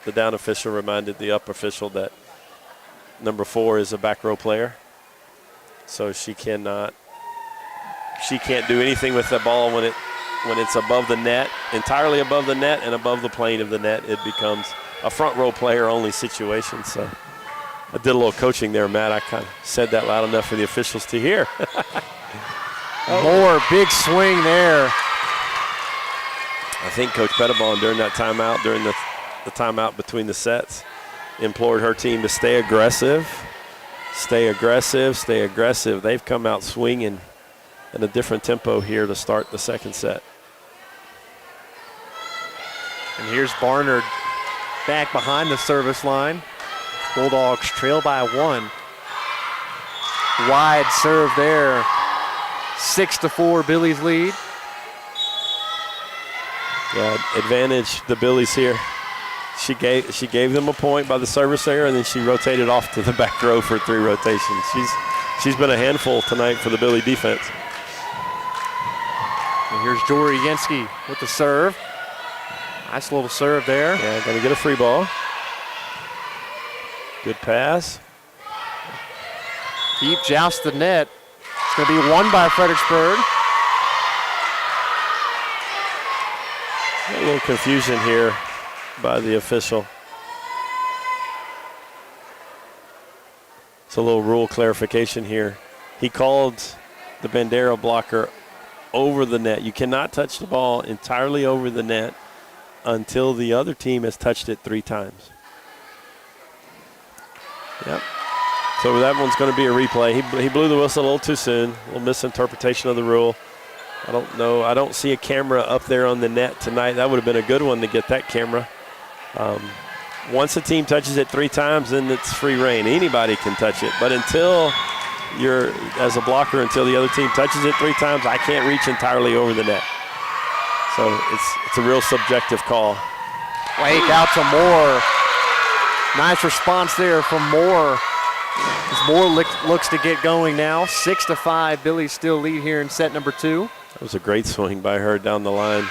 The down official reminded the up official that number 4 is a back row player, so she can't do anything with the ball when it's above the net, entirely above the net and above the plane of the net. It becomes a front row player only situation. So I did a little coaching there, Matt. I kind of said that loud enough for the officials to hear. More big swing there. I think Coach Pettibon during that timeout, during the timeout between the sets, implored her team to stay aggressive, stay aggressive, stay aggressive. They've come out swinging in a different tempo here to start the second set. And here's Barnard back behind the service line. Bulldogs trail by 1. Wide serve there. 6-4 Billies lead. Yeah, advantage the Billies here. She gave them a point by the service there, and then she rotated off to the back row for 3 rotations. She's been a handful tonight for the Billy defense. And here's Jory Yenski with the serve. Nice little serve there. Yeah, gonna get a free ball. Good pass. Keep joust the net. It's gonna be won by Fredericksburg. A little confusion here by the official. It's a little rule clarification here. He called the Bandera blocker over the net. You cannot touch the ball entirely over the net until the other team has touched it 3 times. Yep. So that one's going to be a replay. He blew the whistle a little too soon. A little misinterpretation of the rule. I don't know. I don't see a camera up there on the net tonight. That would have been a good one to get that camera. Once a team touches it 3 times, then it's free reign. Anybody can touch it. But until you're, as a blocker, until the other team touches it 3 times, I can't reach entirely over the net. So it's a real subjective call. Wake out to Moore. Nice response there from Moore. As Moore looks to get going now. 6-5, Billy's still lead here in set number 2. That was a great swing by her down the line.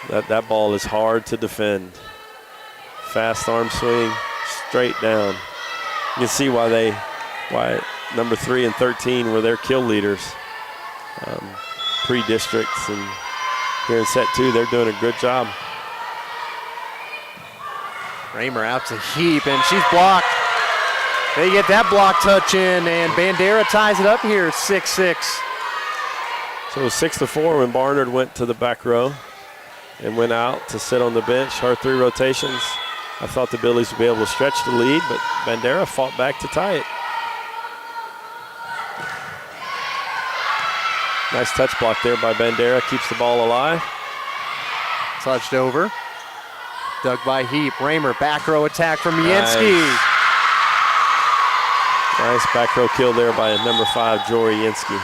That ball is hard to defend. Fast arm swing, straight down. You can see why number 3 and 13 were their kill leaders. Pre-districts, and here in set 2, they're doing a good job. Roemer out to Heap, and she's blocked. They get that block touch in, and Bandera ties it up here, 6-6. So it was 6-4 when Barnard went to the back row and went out to sit on the bench. Her 3 rotations. I thought the Billies would be able to stretch the lead, but Bandera fought back to tie it. Nice touch block there by Bandera, keeps the ball alive. Touched over. Dug by Heap. Roemer, back row attack from Yenski. Nice back row kill there by number 5, Jory Yenski.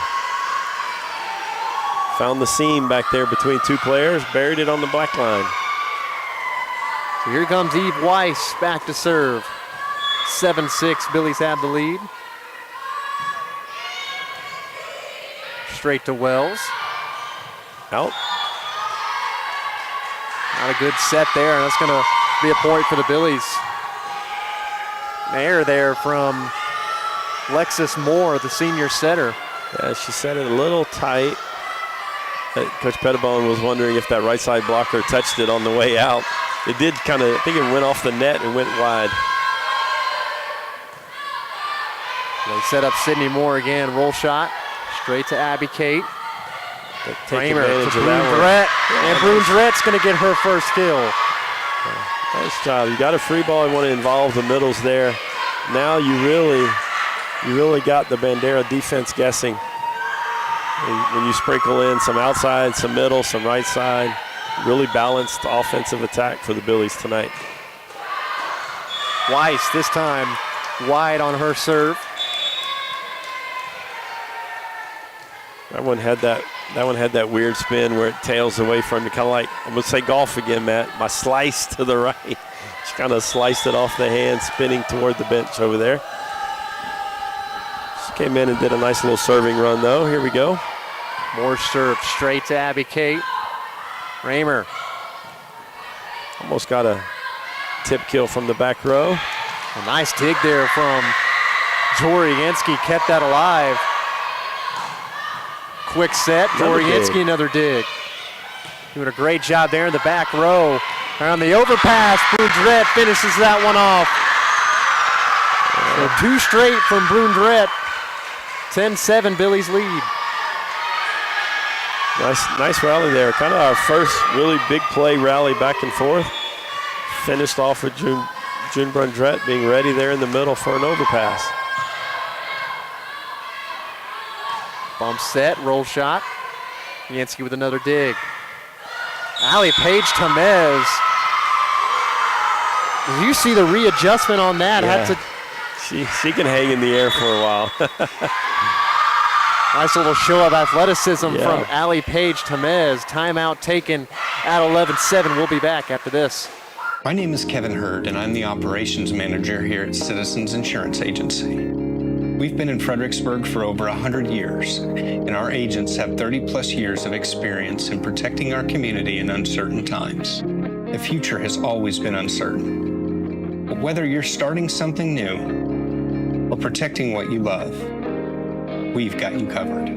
Found the seam back there between 2 players, buried it on the black line. So here comes Eve Weiss back to serve. 7-6, Billies have the lead. Straight to Wells. Out. Not a good set there, and that's going to be a point for the Billies. An error there from Lexus Moore, the senior setter. Yeah, she set it a little tight. Coach Pettibon was wondering if that right side blocker touched it on the way out. It did kind of, I think it went off the net and went wide. They set up Sydney Moore again, roll shot, straight to Abby Kate. Roemer to Brune-Jarrett, and Brune-Jarrett's going to get her first kill. Nice job. You got a free ball. You want to involve the middles there. Now you really got the Bandera defense guessing. When you sprinkle in some outside, some middle, some right side, really balanced offensive attack for the Billies tonight. Weiss this time wide on her serve. That one had that weird spin where it tails away from you, kind of like, I'm going to say golf again, Matt. My slice to the right. She kind of sliced it off the hand, spinning toward the bench over there. She Came in and did a nice little serving run, though. Here we go. More serve straight to Abby Kate. Roemer. Almost got a tip kill from the back row. A nice dig there from Joriansky, kept that alive. Quick set, Joriansky another dig. Doing a great job there in the back row. On the overpass, Brundrett finishes that one off. So 2 straight from Brundrett. 10-7 Billies lead. Nice rally there. Kind of our first really big play rally back and forth. Finished off with June Brundrett being ready there in the middle for an overpass. Bump set, roll shot. Yansky with another dig. Allie Page Tamez. Did you see the readjustment on that? Yeah. She can hang in the air for a while. Nice little show of athleticism from Allie Page Tamez. Timeout taken at 11-7. We'll be back after this. My name is Kevin Hurd, and I'm the operations manager here at Citizens Insurance Agency. We've been in Fredericksburg for over 100 years, and our agents have 30-plus years of experience in protecting our community in uncertain times. The future has always been uncertain. But whether you're starting something new or protecting what you love, we've got you covered.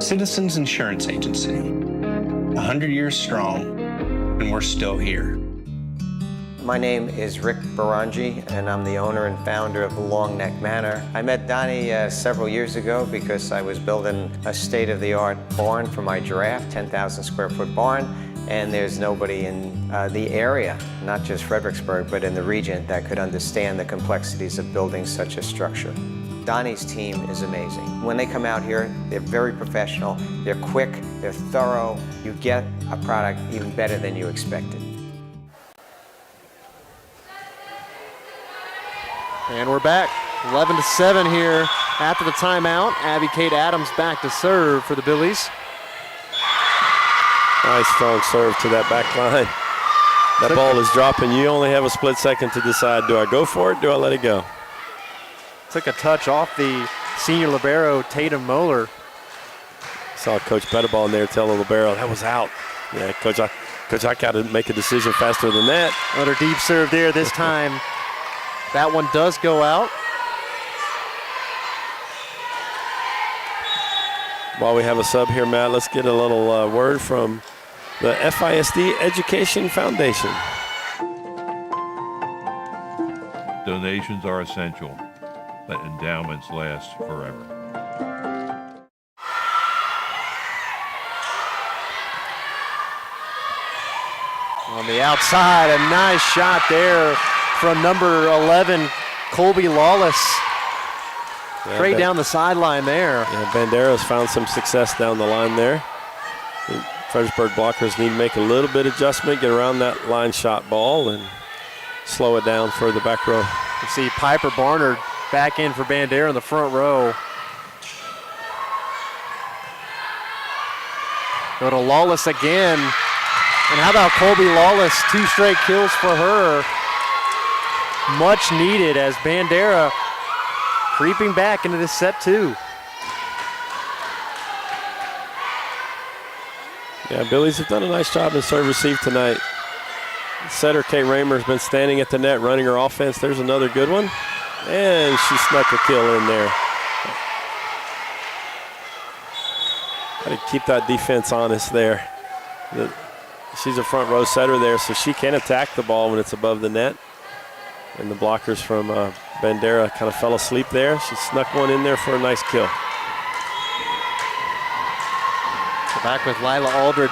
Citizens Insurance Agency, 100 years strong, and we're still here. My name is Rick Barangi, and I'm the owner and founder of the Long Neck Manor. I met Donnie several years ago because I was building a state-of-the-art barn for my giraffe, 10,000 square foot barn, and there's nobody in the area, not just Fredericksburg, but in the region that could understand the complexities of building such a structure. Donnie's team is amazing. When they come out here, they're very professional, they're quick, they're thorough. You get a product even better than you expected. And we're back, 11-7 here after the timeout. Abby Kate Adams back to serve for the Billies. Nice strong serve to that back line. That ball is dropping. You only have a split second to decide, do I go for it, do I let it go? Took a touch off the senior libero, Tatum Moeller. Saw Coach Pettiball in there telling libero, that was out. Yeah, Coach, I got to make a decision faster than that. Another deep serve there this time. That one does go out. While we have a sub here, Matt, let's get a little word from the FISD Education Foundation. Donations are essential. Let endowments last forever. On the outside, a nice shot there from number 11, Colby Lawless. Straight down the sideline there. Yeah, Bandera's found some success down the line there. Fredericksburg blockers need to make a little bit of adjustment, get around that line shot ball and slow it down for the back row. You see Piper Barnard back in for Bandera in the front row. Go to Lawless again. And how about Colby Lawless? 2 straight kills for her. Much needed as Bandera creeping back into this set 2. Yeah, Billies have done a nice job in serve receive tonight. Setter Kate Roemer has been standing at the net running her offense. There's another good one. And she snuck a kill in there. Got to keep that defense honest there. She's a front row setter there, so she can attack the ball when it's above the net. And the blockers from Bandera kind of fell asleep there. She snuck one in there for a nice kill. So back with Lila Aldridge.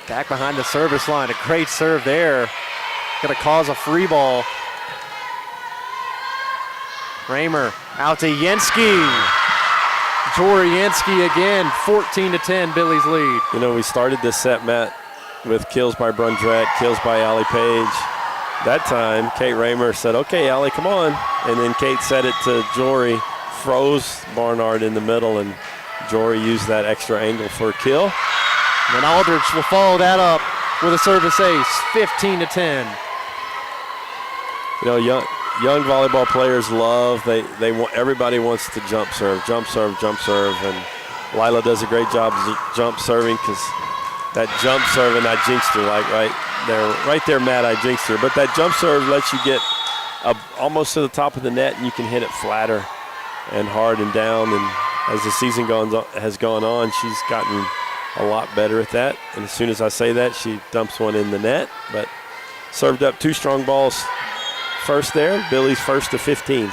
Back behind the service line. A great serve there. Going to cause a free ball. Roemer out to Yansky. Joriansky again, 14-10, Billies lead. You know, we started this set, Matt, with kills by Brundrett, kills by Allie Page. That time, Kate Roemer said, okay, Allie, come on. And then Kate said it to Jory, froze Barnard in the middle, and Jory used that extra angle for a kill. And then Aldridge will follow that up with a service ace, 15-10. You know, young volleyball players love. They want, everybody wants to jump serve, and Lila does a great job jump serving because that jump serve, and I jinxed her right there, Matt. I jinxed her, but that jump serve lets you get almost to the top of the net, and you can hit it flatter and hard and down. And as the season has gone on, she's gotten a lot better at that. And as soon as I say that, she dumps one in the net. But served up 2 strong balls first there. Billy's first to 15.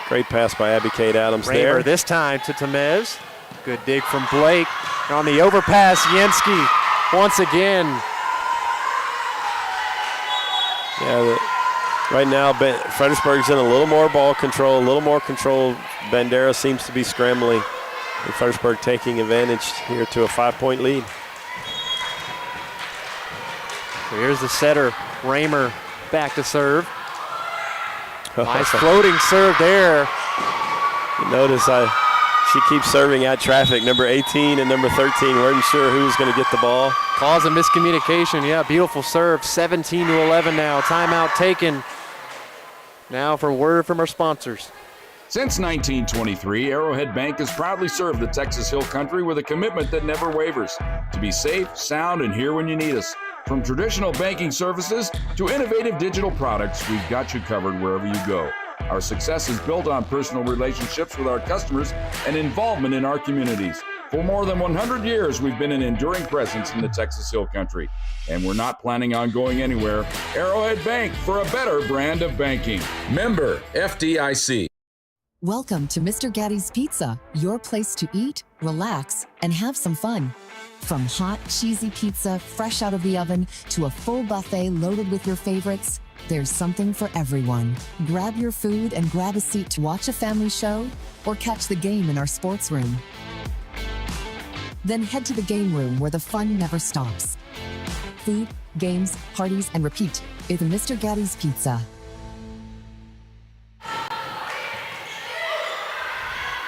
Great pass by Abby Kate Adams there. Roemer this time to Tamez. Good dig from Blake. On the overpass, Yenski once again. Yeah, right now Fredericksburg's in a little more ball control, a little more control. Bandera seems to be scrambling. And Fredericksburg taking advantage here to a 5-point lead. So here's the setter, Roemer, back to serve. Nice floating serve there. You notice she keeps serving at traffic. Number 18 and number 13 weren't sure who was going to get the ball. Cause of miscommunication. Yeah, beautiful serve. 17-11 now. Timeout taken. Now for word from our sponsors. Since 1923, Arrowhead Bank has proudly served the Texas Hill Country with a commitment that never wavers. To be safe, sound, and here when you need us. From traditional banking services to innovative digital products, we've got you covered wherever you go. Our success is built on personal relationships with our customers and involvement in our communities. For more than 100 years, we've been an enduring presence in the Texas Hill Country, and we're not planning on going anywhere. Arrowhead Bank, for a better brand of banking. Member FDIC. Welcome to Mr. Gatti's Pizza, your place to eat, relax, and have some fun. From hot, cheesy pizza fresh out of the oven to a full buffet loaded with your favorites, there's something for everyone. Grab your food and grab a seat to watch a family show or catch the game in our sports room. Then head to the game room where the fun never stops. Food, games, parties, and repeat is Mr. Gatti's Pizza.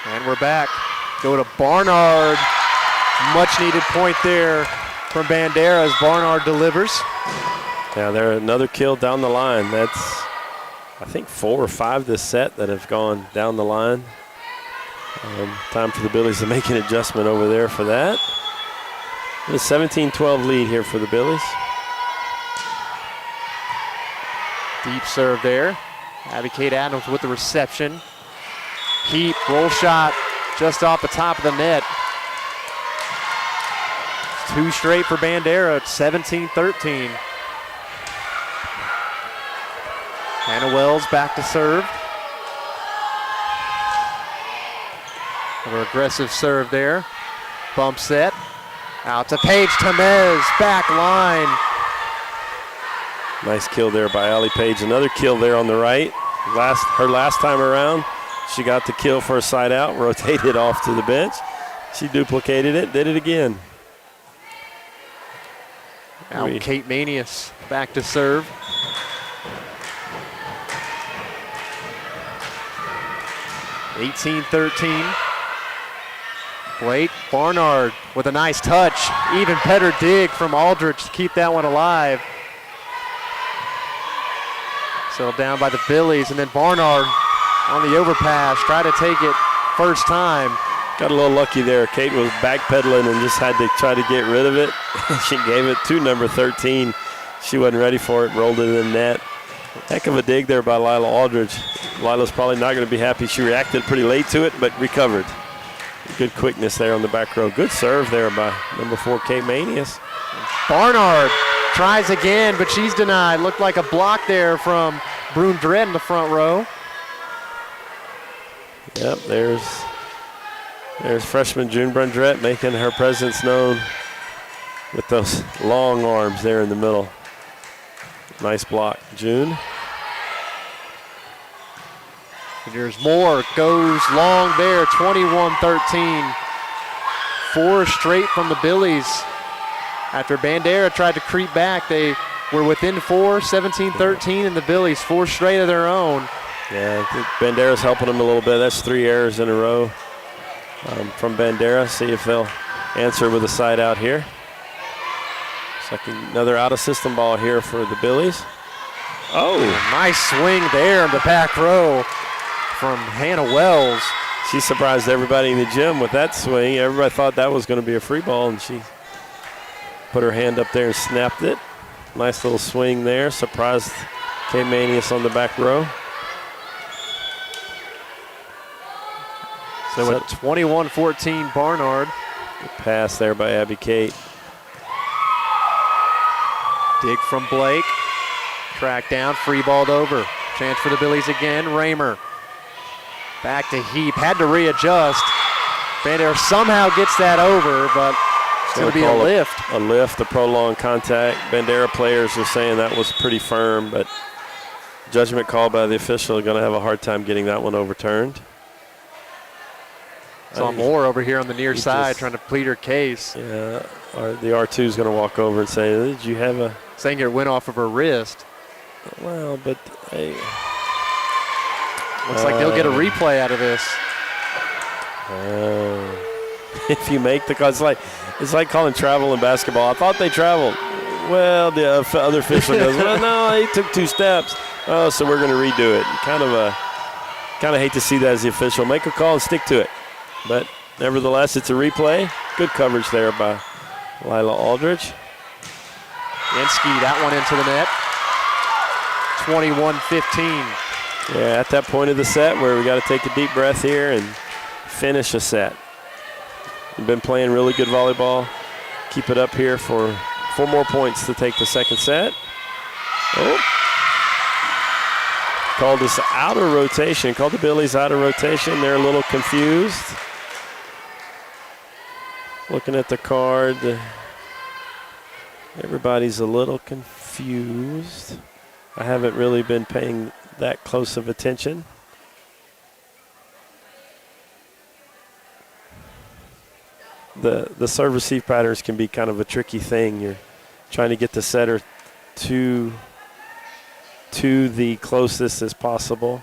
And we're back. Go to Barnard. Much needed point there from Bandera as Barnard delivers. Yeah, there another kill down the line. That's, I think, 4 or 5 this set that have gone down the line. Time for the Billies to make an adjustment over there for that. A 17-12 lead here for the Billies. Deep serve there. Abby Kate Adams with the reception. Heat, roll shot just off the top of the net. 2 straight for Bandera, 17-13. Hannah Wells back to serve. Another aggressive serve there. Bump set. Out to Paige Tamez, back line. Nice kill there by Allie Page. Another kill there on the right. Her last time around, she got the kill for a side out, rotated off to the bench. She duplicated it, did it again. Now Kate Manius back to serve. (18-13). Blake Barnard with a nice touch. Even better dig from Aldrich to keep that one alive. Settled down by the Billies, and then Barnard on the overpass, try to take it first time. Got a little lucky there. Kate was backpedaling and just had to try to get rid of it. She gave it to number 13. She wasn't ready for it, rolled it in the net. Heck of a dig there by Lila Aldridge. Lila's probably not going to be happy. She reacted pretty late to it, but recovered. Good quickness there on the back row. Good serve there by number 4, Kate Manius. Barnard tries again, but she's denied. Looked like a block there from Brundrett in the front row. Yep, there's freshman June Brundrett making her presence known with those long arms there in the middle. Nice block, June. There's more, goes long there, 21-13. 4 straight from the Billies. After Bandera tried to creep back, they were within 4, 17-13, and the Billies 4 straight of their own. Yeah, I think Bandera's helping them a little bit. That's 3 errors in a row from Bandera. See if they'll answer with a side out here. Another out-of-system ball here for the Billies. Oh. Nice swing there in the back row from Hannah Wells. She surprised everybody in the gym with that swing. Everybody thought that was going to be a free ball, and she put her hand up there and snapped it. Nice little swing there. Surprised Kate Manius on the back row. So at 21-14 Barnard. Good pass there by Abby Kate. Dig from Blake. Track down, free balled over. Chance for the Billies again. Roemer. Back to Heap. Had to readjust. Bandera somehow gets that over, but it's going to be a lift. A lift, a prolonged contact. Bandera players are saying that was pretty firm, but judgment call by the official are going to have a hard time getting that one overturned. Saw Moore over here on the near side trying to plead her case. Yeah, the R2 is going to walk over and say, did you have a... Saying it went off of her wrist. Well, but hey. Looks like they'll get a replay out of this. If you make the call, it's like calling travel in basketball. I thought they traveled. Well, the other official goes, well, no, he took 2 steps. Oh, so we're going to redo it. Kind of hate to see that as the official. Make a call and stick to it. But nevertheless, it's a replay. Good coverage there by Lila Aldridge. Yansky, that one into the net. 21-15. Yeah, at that point of the set where we got to take a deep breath here and finish a set. We've been playing really good volleyball. Keep it up here for 4 more points to take the second set. Oh. Called this out of rotation. Called the Billies out of rotation. They're a little confused. Looking at the card, everybody's a little confused. I haven't really been paying that close of attention. The serve receive patterns can be kind of a tricky thing. You're trying to get the setter to the closest as possible,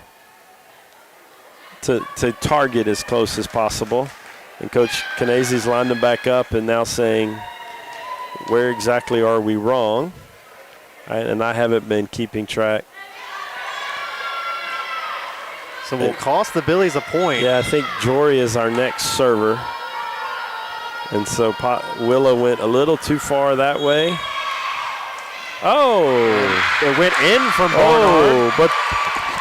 to target as close as possible. And Coach Kanazy's lined them back up and now saying, where exactly are we wrong? And I haven't been keeping track. So we'll cost the Billies a point. Yeah, I think Jory is our next server. And so Willow went a little too far that way. Oh! It went in from Barnard. Oh, but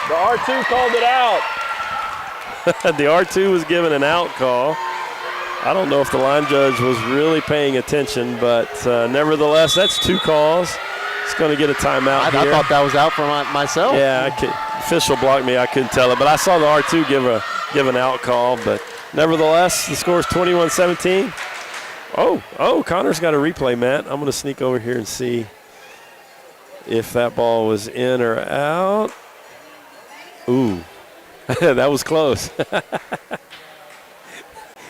the R2 called it out. The R2 was given an out call. I don't know if the line judge was really paying attention, but nevertheless, that's 2 calls. It's going to get a timeout here. I thought that was out for myself. Yeah, official blocked me. I couldn't tell it, but I saw the R2 give an out call. But nevertheless, the score is 21-17. Oh, Connor's got a replay, Matt. I'm going to sneak over here and see if that ball was in or out. Ooh, that was close.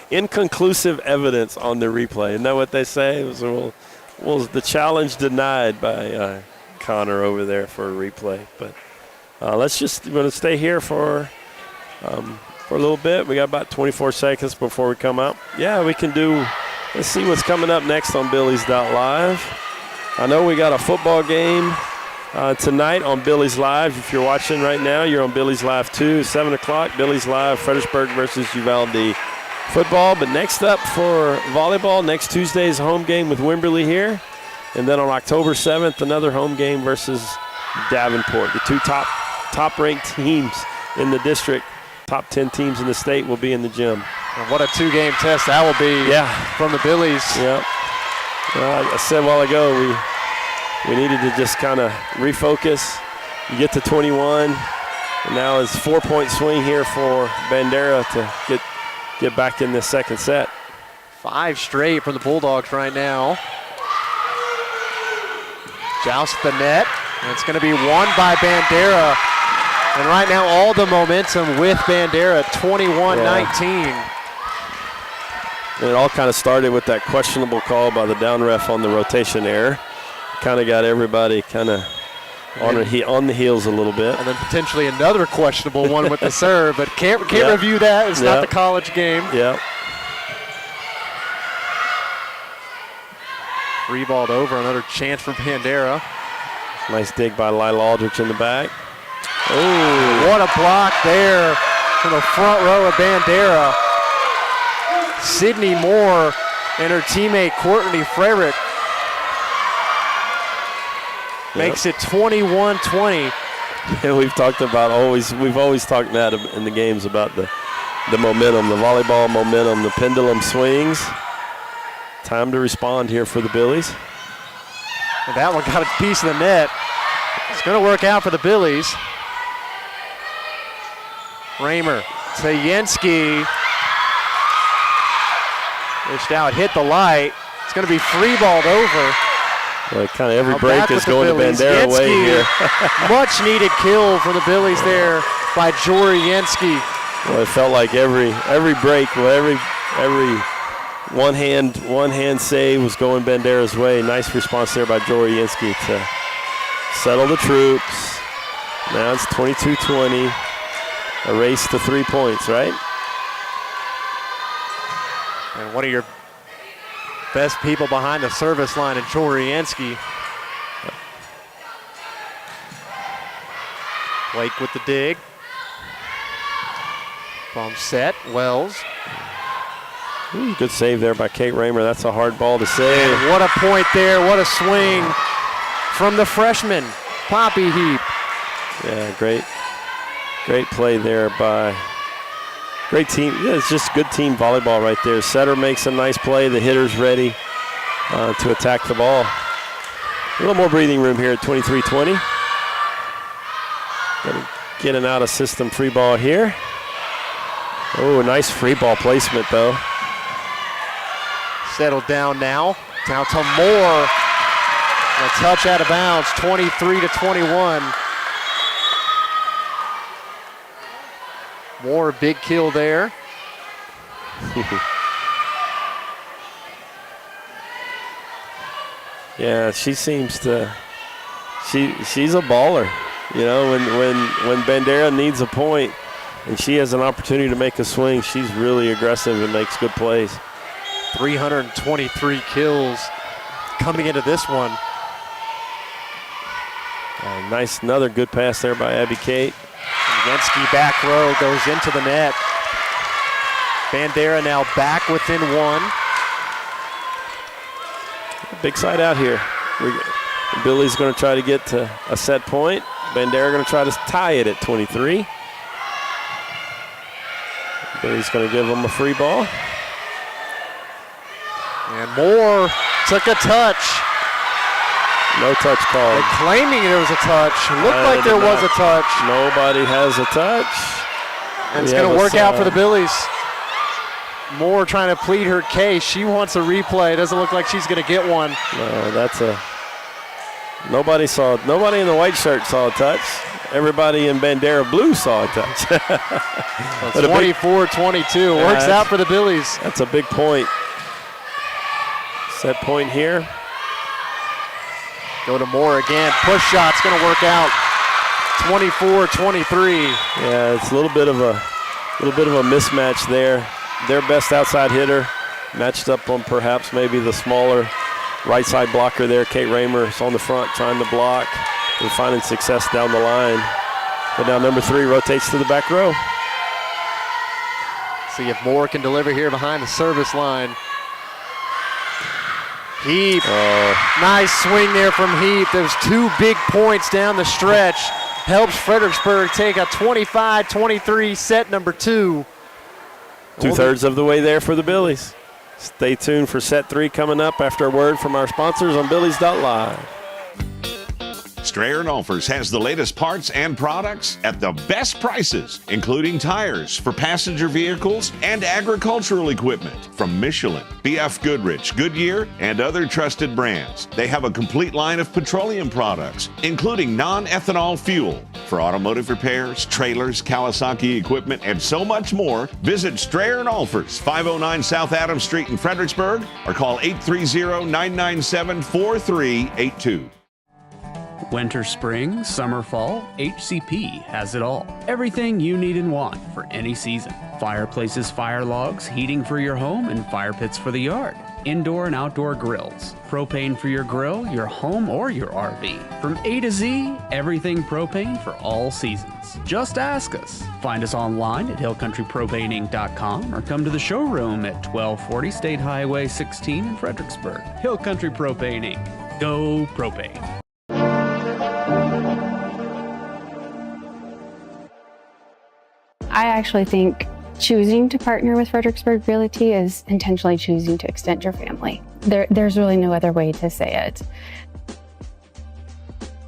Inconclusive evidence on the replay. Isn't that what they say? It was the challenge denied by Connor over there for a replay. But we're going to stay here for a little bit. We got about 24 seconds before we come out. Yeah, we can do. Let's see what's coming up next on Billies.Live. I know we got a football game tonight on Billies.Live. If you're watching right now, you're on Billies.Live 2, 7 o'clock. Billies.Live, Fredericksburg versus Uvalde football. But next up for volleyball, next Tuesday's home game with Wimberley here. And then on October 7th, another home game versus Davenport. The 2 top-ranked teams in the district, top 10 teams in the state will be in the gym. And what a 2-game test that will be from the Billies. Yep. Well, I said a while ago we needed to just kind of refocus. You get to 21, and now it's 4-point swing here for Bandera to get back in this second set. 5 straight from the Bulldogs right now. Joust the net, and it's going to be won by Bandera. And right now all the momentum with Bandera, 21-19. And it all kind of started with that questionable call by the down ref on the rotation error. Kind of got everybody kind of on the heels a little bit. And then potentially another questionable one with the serve, but can't review that. It's not the college game. Yep. Free balled over, another chance for Bandera. Nice dig by Lila Aldrich in the back. Oh, what a block there from the front row of Bandera. Sydney Moore and her teammate Courtney Frederick makes it 21-20. Yeah, we've always talked that in the games about the momentum, the volleyball momentum, the pendulum swings. Time to respond here for the Billies. And that one got a piece of the net. It's going to work out for the Billies. Roemer to Yansky. Dished out, hit the light. It's going to be free-balled over. Well, kind of every Now break is going to Bandera Yansky, way here. Much needed kill for the Billies there by Jory Yansky. Well, it felt like every break, every one hand save was going Bandera's way. Nice response there by Jory Yansky to settle the troops. Now it's 22-20. A race to 3 points, right? And one of your best people behind the service line is Jory Yansky. Blake with the dig. Bomb set, Wells. Ooh, good save there by Kate Roemer. That's a hard ball to save. And what a point there, what a swing from the freshman, Poppy Heap. Yeah, great play there by, great team. Yeah, it's just good team volleyball right there. Setter makes a nice play. The hitter's ready to attack the ball. A little more breathing room here at 23-20. Gonna get an out of system free ball here. Oh, nice free ball placement though. Settled down now. Down to Moore. And a touch out of bounds, 23-21. Moore, big kill there. Yeah, she seems to. She's a baller. You know, when Bandera needs a point and she has an opportunity to make a swing, she's really aggressive and makes good plays. 323 kills coming into this one. Nice, another good pass there by Abby Kate. Yansky back row goes into the net. Bandera now back within one. Big side out here. Billy's going to try to get to a set point. Bandera going to try to tie it at 23. Billy's going to give them a free ball. And Moore took a touch. No touch call. They're claiming there was a touch. Looked like there was a touch. Nobody has a touch. And it's going to work out for the Billies. Moore trying to plead her case. She wants a replay. Doesn't look like she's going to get one. No, that's a. Nobody in the white shirt saw a touch. Everybody in Bandera blue saw a touch. 24-22. Works out for the Billies. That's a big point. Set point here. Go to Moore again. Push shot's going to work out. 24-23. Yeah, it's a little bit of a mismatch there. Their best outside hitter matched up on perhaps maybe the smaller right side blocker there. Kate Roemer is on the front trying to block and finding success down the line. But now number 3 rotates to the back row. See if Moore can deliver here behind the service line. Heap. Nice swing there from Heap. There's 2 big points down the stretch. Helps Fredericksburg take a 25-23 set number 2. 2/3 of the way there for the Billies. Stay tuned for set 3 coming up after a word from our sponsors on Billies.Live. Strayer & Olfers has the latest parts and products at the best prices, including tires for passenger vehicles and agricultural equipment from Michelin, BF Goodrich, Goodyear, and other trusted brands. They have a complete line of petroleum products, including non-ethanol fuel for automotive repairs, trailers, Kawasaki equipment, and so much more. Visit Strayer & Olfers, 509 South Adams Street in Fredericksburg, or call 830-997-4382. Winter, spring, summer, fall, HCP has it all. Everything you need and want for any season. Fireplaces, fire logs, heating for your home, and fire pits for the yard. Indoor and outdoor grills. Propane for your grill, your home, or your RV. From A to Z, everything propane for all seasons. Just ask us. Find us online at hillcountrypropaneinc.com or come to the showroom at 1240 State Highway 16 in Fredericksburg. Hill Country Propane Inc. Go propane. I actually think choosing to partner with Fredericksburg Realty is intentionally choosing to extend your family. There's really no other way to say it.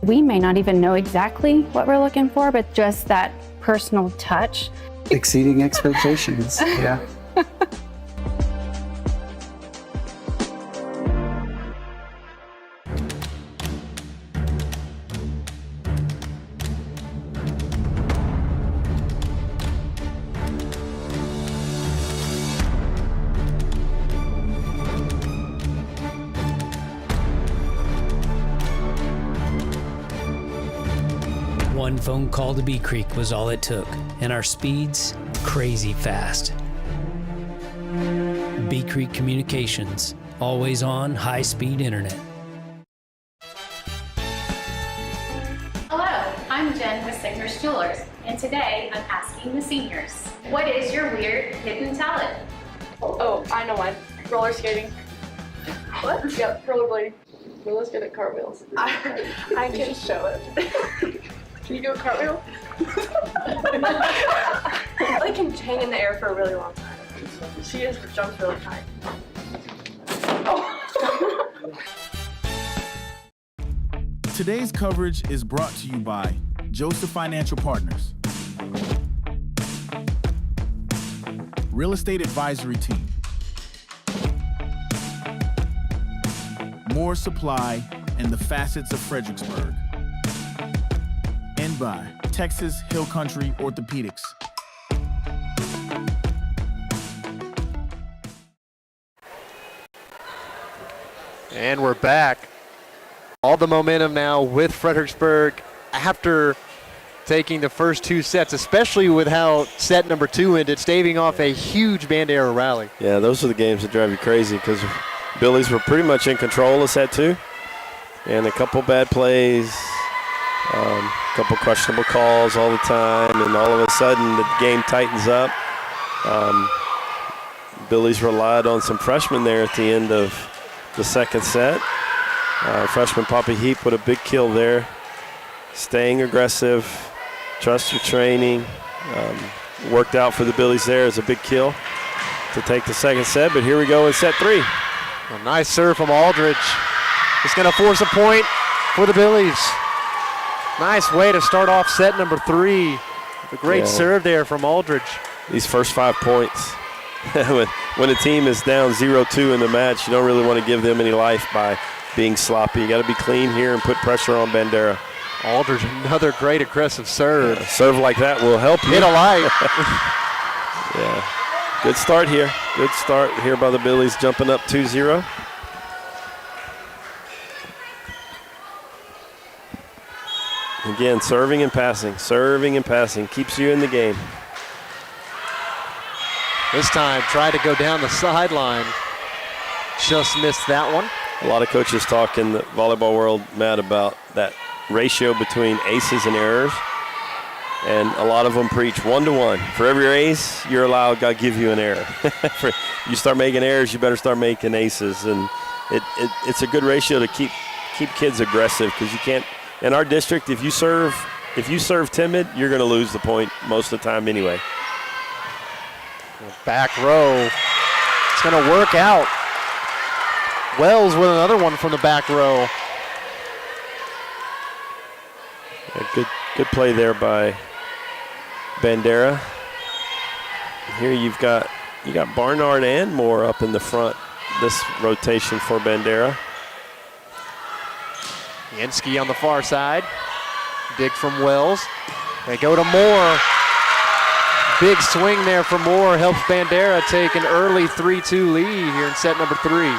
We may not even know exactly what we're looking for, but just that personal touch. Exceeding expectations, yeah. One phone call to Bee Creek was all it took, and our speeds crazy fast. Bee Creek Communications, always on high-speed internet. Hello, I'm Jen with Signer's Jewelers, and today I'm asking the seniors, what is your weird hidden talent? Oh, I know mine. Roller skating. What? Yep, rollerblading. Roller skating cartwheels. I can show it. Can you do a cartwheel? I can hang in the air for a really long time. She just jumps really high. Oh. Today's coverage is brought to you by Joseph Financial Partners, Real Estate Advisory Team, More Supply and the Facets of Fredericksburg, and by Texas Hill Country Orthopedics. And we're back. All the momentum now with Fredericksburg after taking the first two sets, especially with how set number 2 ended, staving off a huge Bandera rally. Yeah, those are the games that drive you crazy because Billies were pretty much in control of set 2. And a couple bad plays, a couple questionable calls all the time, and all of a sudden the game tightens up. Billies relied on some freshmen there at the end of the second set. Freshman Poppy Heap with a big kill there. Staying aggressive, trust your training. Worked out for the Billies there as a big kill to take the second set, but here we go in set 3. A nice serve from Aldridge. It's going to force a point for the Billies. Nice way to start off set number 3. A great serve there from Aldridge. These first 5 points. When a team is down 0-2 in the match, you don't really want to give them any life by being sloppy. You got to be clean here and put pressure on Bandera. Aldridge, another great aggressive serve. Yeah, serve like that will help you. Hit a light. Yeah, good start here. Good start here by the Billies, jumping up 2-0. Again, serving and passing keeps you in the game. This time, tried to go down the sideline. Just missed that one. A lot of coaches talk in the volleyball world, Matt, about that ratio between aces and errors. And a lot of them preach 1-to-1. For every ace you're allowed, God give you an error. You start making errors, you better start making aces. And it's a good ratio to keep kids aggressive, because you can't. In our district, if you serve timid, you're going to lose the point most of the time anyway. Back row. It's going to work out. Wells with another one from the back row. Yeah, good play there by Bandera. Here you got Barnard and Moore up in the front. This rotation for Bandera. Yansky on the far side. Dig from Wells. They go to Moore. Big swing there for Moore. Helps Bandera take an early 3-2 lead here in set number 3.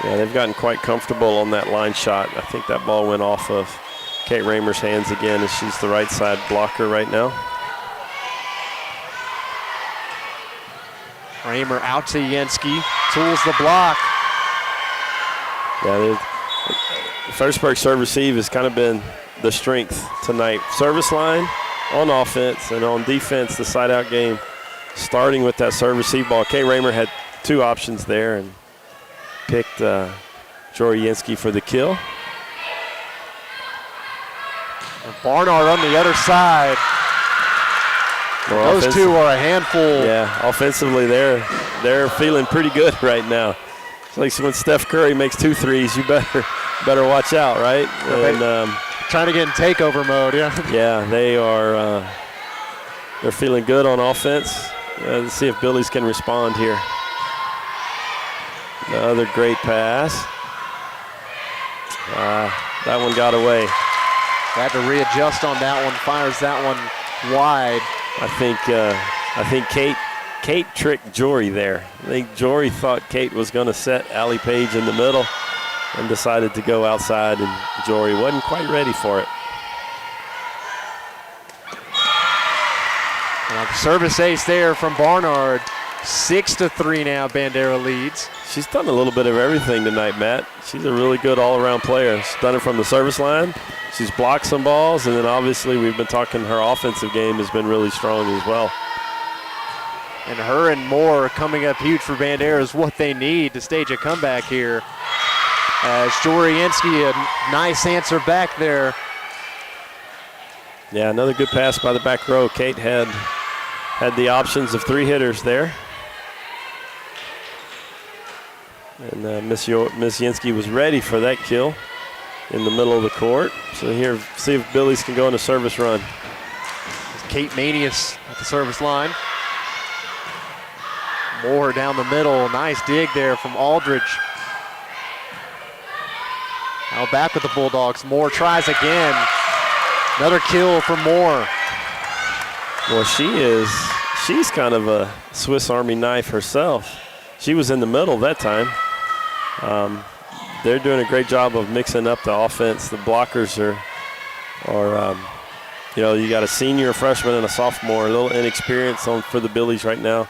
Yeah, they've gotten quite comfortable on that line shot. I think that ball went off of Kate Raymer's hands again, as she's the right side blocker right now. Raymer out to Yansky, tools the block. Yeah, Fredericksburg serve receive has kind of been the strength tonight. Service line on offense, and on defense, the side out game. Starting with that serve receive ball, Kate Raymer had 2 options there and picked Jory Yansky for the kill. Barnard on the other side. Those two are a handful. Yeah, offensively they're feeling pretty good right now. It's like when Steph Curry makes 2 threes, you better watch out, right? And trying to get in takeover mode, yeah. Yeah, they are. They're feeling good on offense. Let's see if Billies can respond here. Another great pass. That one got away. Had to readjust on that one. Fires that one wide. I think Kate tricked Jory there. I think Jory thought Kate was going to set Allie Page in the middle and decided to go outside, and Jory wasn't quite ready for it. Service ace there from Barnard. 6-3 now, Bandera leads. She's done a little bit of everything tonight, Matt. She's a really good all-around player. She's done it from the service line. She's blocked some balls, and then obviously we've been talking her offensive game has been really strong as well. And her and Moore coming up huge for Bandera is what they need to stage a comeback here. As Joriensky, a nice answer back there. Yeah, another good pass by the back row. Kate had the options of 3 hitters there. And Miss Yansky was ready for that kill in the middle of the court. So here, see if Billies can go on a service run. Kate Manius at the service line. Moore down the middle. Nice dig there from Aldridge. Now back with the Bulldogs. Moore tries again. Another kill from Moore. Well, she's kind of a Swiss Army knife herself. She was in the middle that time. They're doing a great job of mixing up the offense. The blockers are you got a senior, a freshman, and a sophomore, a little inexperience for the Billies right now.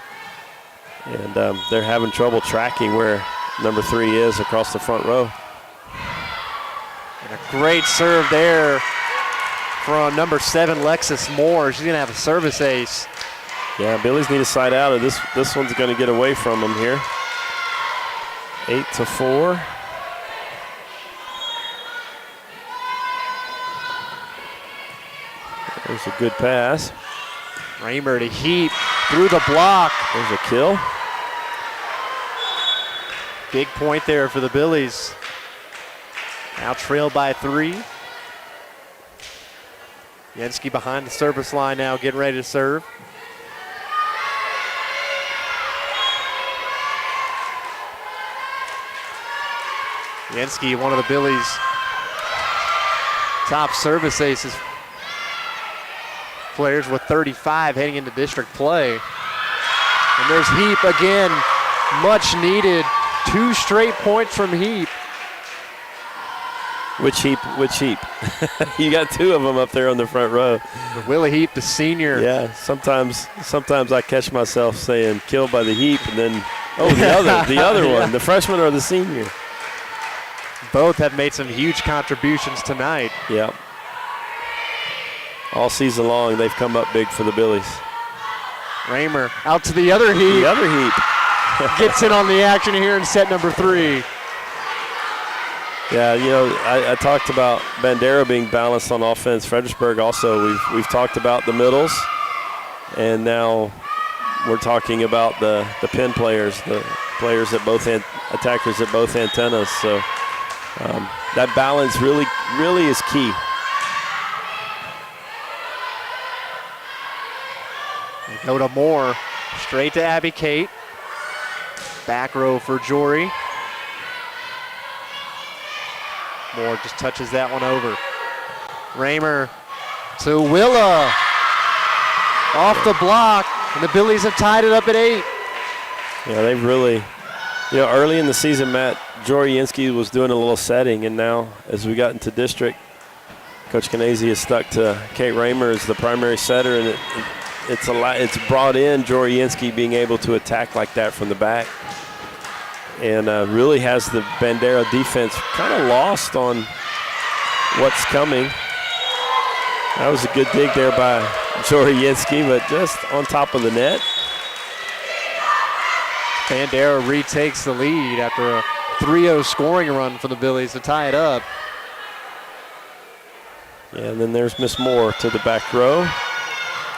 And they're having trouble tracking where number 3 is across the front row. And a great serve there from number 7, Lexus Moore. She's going to have a service ace. Yeah, Billies need a side out. This one's going to get away from them here. 8-4. There's a good pass. Raymer to Heap through the block. There's a kill. Big point there for the Billies. Now trailed by 3. Yansky behind the service line now, getting ready to serve. Yansky, one of the Billies' top service aces. Players with 35 heading into district play. And there's Heap again, much needed. 2 straight points from Heap. Which Heap? You got 2 of them up there on the front row. Willie Heap, the senior. Yeah, sometimes I catch myself saying killed by the Heap, and then, the other Yeah. one, the freshman or the senior. Both have made some huge contributions tonight. Yep. All season long, they've come up big for the Billies. Raymer out to the other Heap. The other Heap. Gets in on the action here in set number 3. Yeah, I talked about Bandera being balanced on offense. Fredericksburg also, we've talked about the middles, and now we're talking about the pin players, the players at both attackers at both antennas. So that balance really is key. They go to Moore, straight to Abby Kate. Back row for Jory. Moore just touches that one over. Raymer to Willa. Off the block, and the Billies have tied it up at 8. Yeah, they've really, early in the season, Matt, Jorienski was doing a little setting, and now as we got into district, Coach Canese has stuck to Kate Raymer as the primary setter, and it's brought in Jorienski being able to attack like that from the back, and really has the Bandera defense kind of lost on what's coming. That was a good dig there by Jorienski, but just on top of the net. Bandera retakes the lead after a 3-0 scoring run for the Billies to tie it up. Yeah, and then there's Miss Moore to the back row.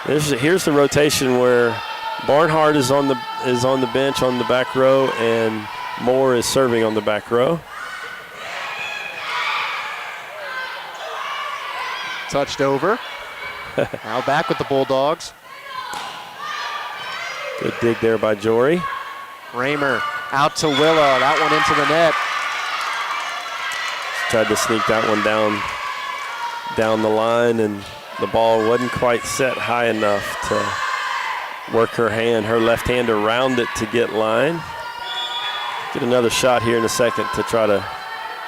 Here's the rotation where Barnhart is on the bench on the back row, and Moore is serving on the back row. Touched over. Now back with the Bulldogs. Good dig there by Jory. Raymer out to Willa. That one into the net. Tried to sneak that one down the line, and the ball wasn't quite set high enough to work her left hand around it to get line. Get another shot here in a second to try to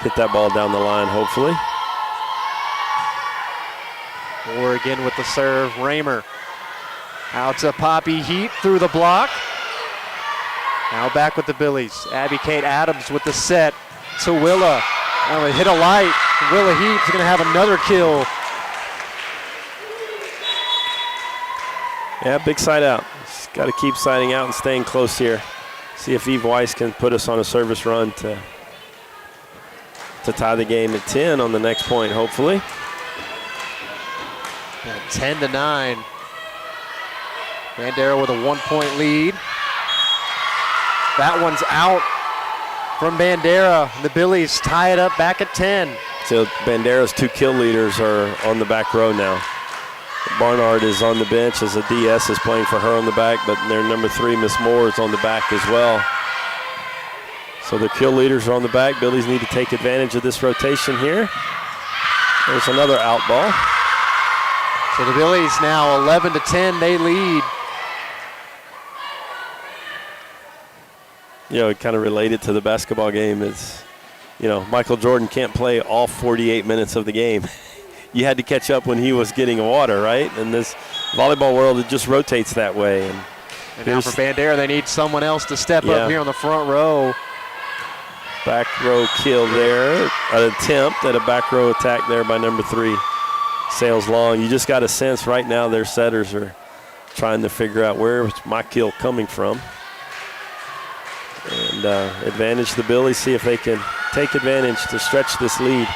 hit that ball down the line, hopefully. Moore again with the serve. Raymer out to Poppy Heat through the block. Now back with the Billies. Abby Kate Adams with the set to Willa. Oh, hit a light. Willa Heat's going to have another kill. Yeah, big side out. Just got to keep siding out and staying close here. See if Eve Weiss can put us on a service run to tie the game at 10 on the next point, hopefully. 10-9. Bandera with a 1-point lead. That one's out from Bandera. The Billies tie it up back at 10. So Bandera's 2 kill leaders are on the back row now. Barnard is on the bench as a DS is playing for her on the back, but their number 3, Miss Moore, is on the back as well. So their kill leaders are on the back. Billies need to take advantage of this rotation here. There's another out ball. So the Billies now 11-10, they lead. You know, kind of related to the basketball game is, you know, Michael Jordan can't play all 48 minutes of the game. You had to catch up when he was getting water, right? And this volleyball world, it just rotates that way. And now for Bandera, they need someone else to step up here on the front row. Back row kill there. An attempt at a back row attack there by number 3, Sales Long. You just got a sense right now their setters are trying to figure out where's my kill coming from. And advantage the Billies, see if they can take advantage to stretch this lead.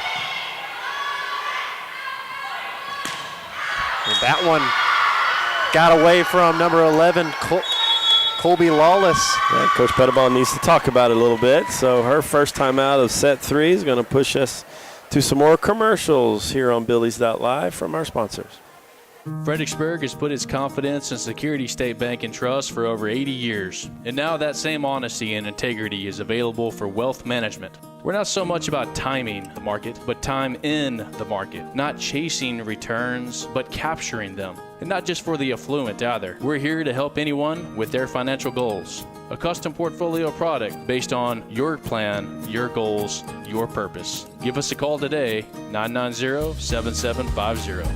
And that one got away from number 11, Colby Lawless. Yeah, Coach Pettibon needs to talk about it a little bit. So her first time out of set 3 is going to push us to some more commercials here on Billies.Live from our sponsors. Fredericksburg has put its confidence in Security State Bank and Trust for over 80 years, and now that same honesty and integrity is available for wealth management. We're not so much about timing the market, but time in the market. Not chasing returns, but capturing them. And not just for the affluent either. We're here to help anyone with their financial goals. A custom portfolio product based on your plan, your goals, your purpose. Give us a call today, 990-7750.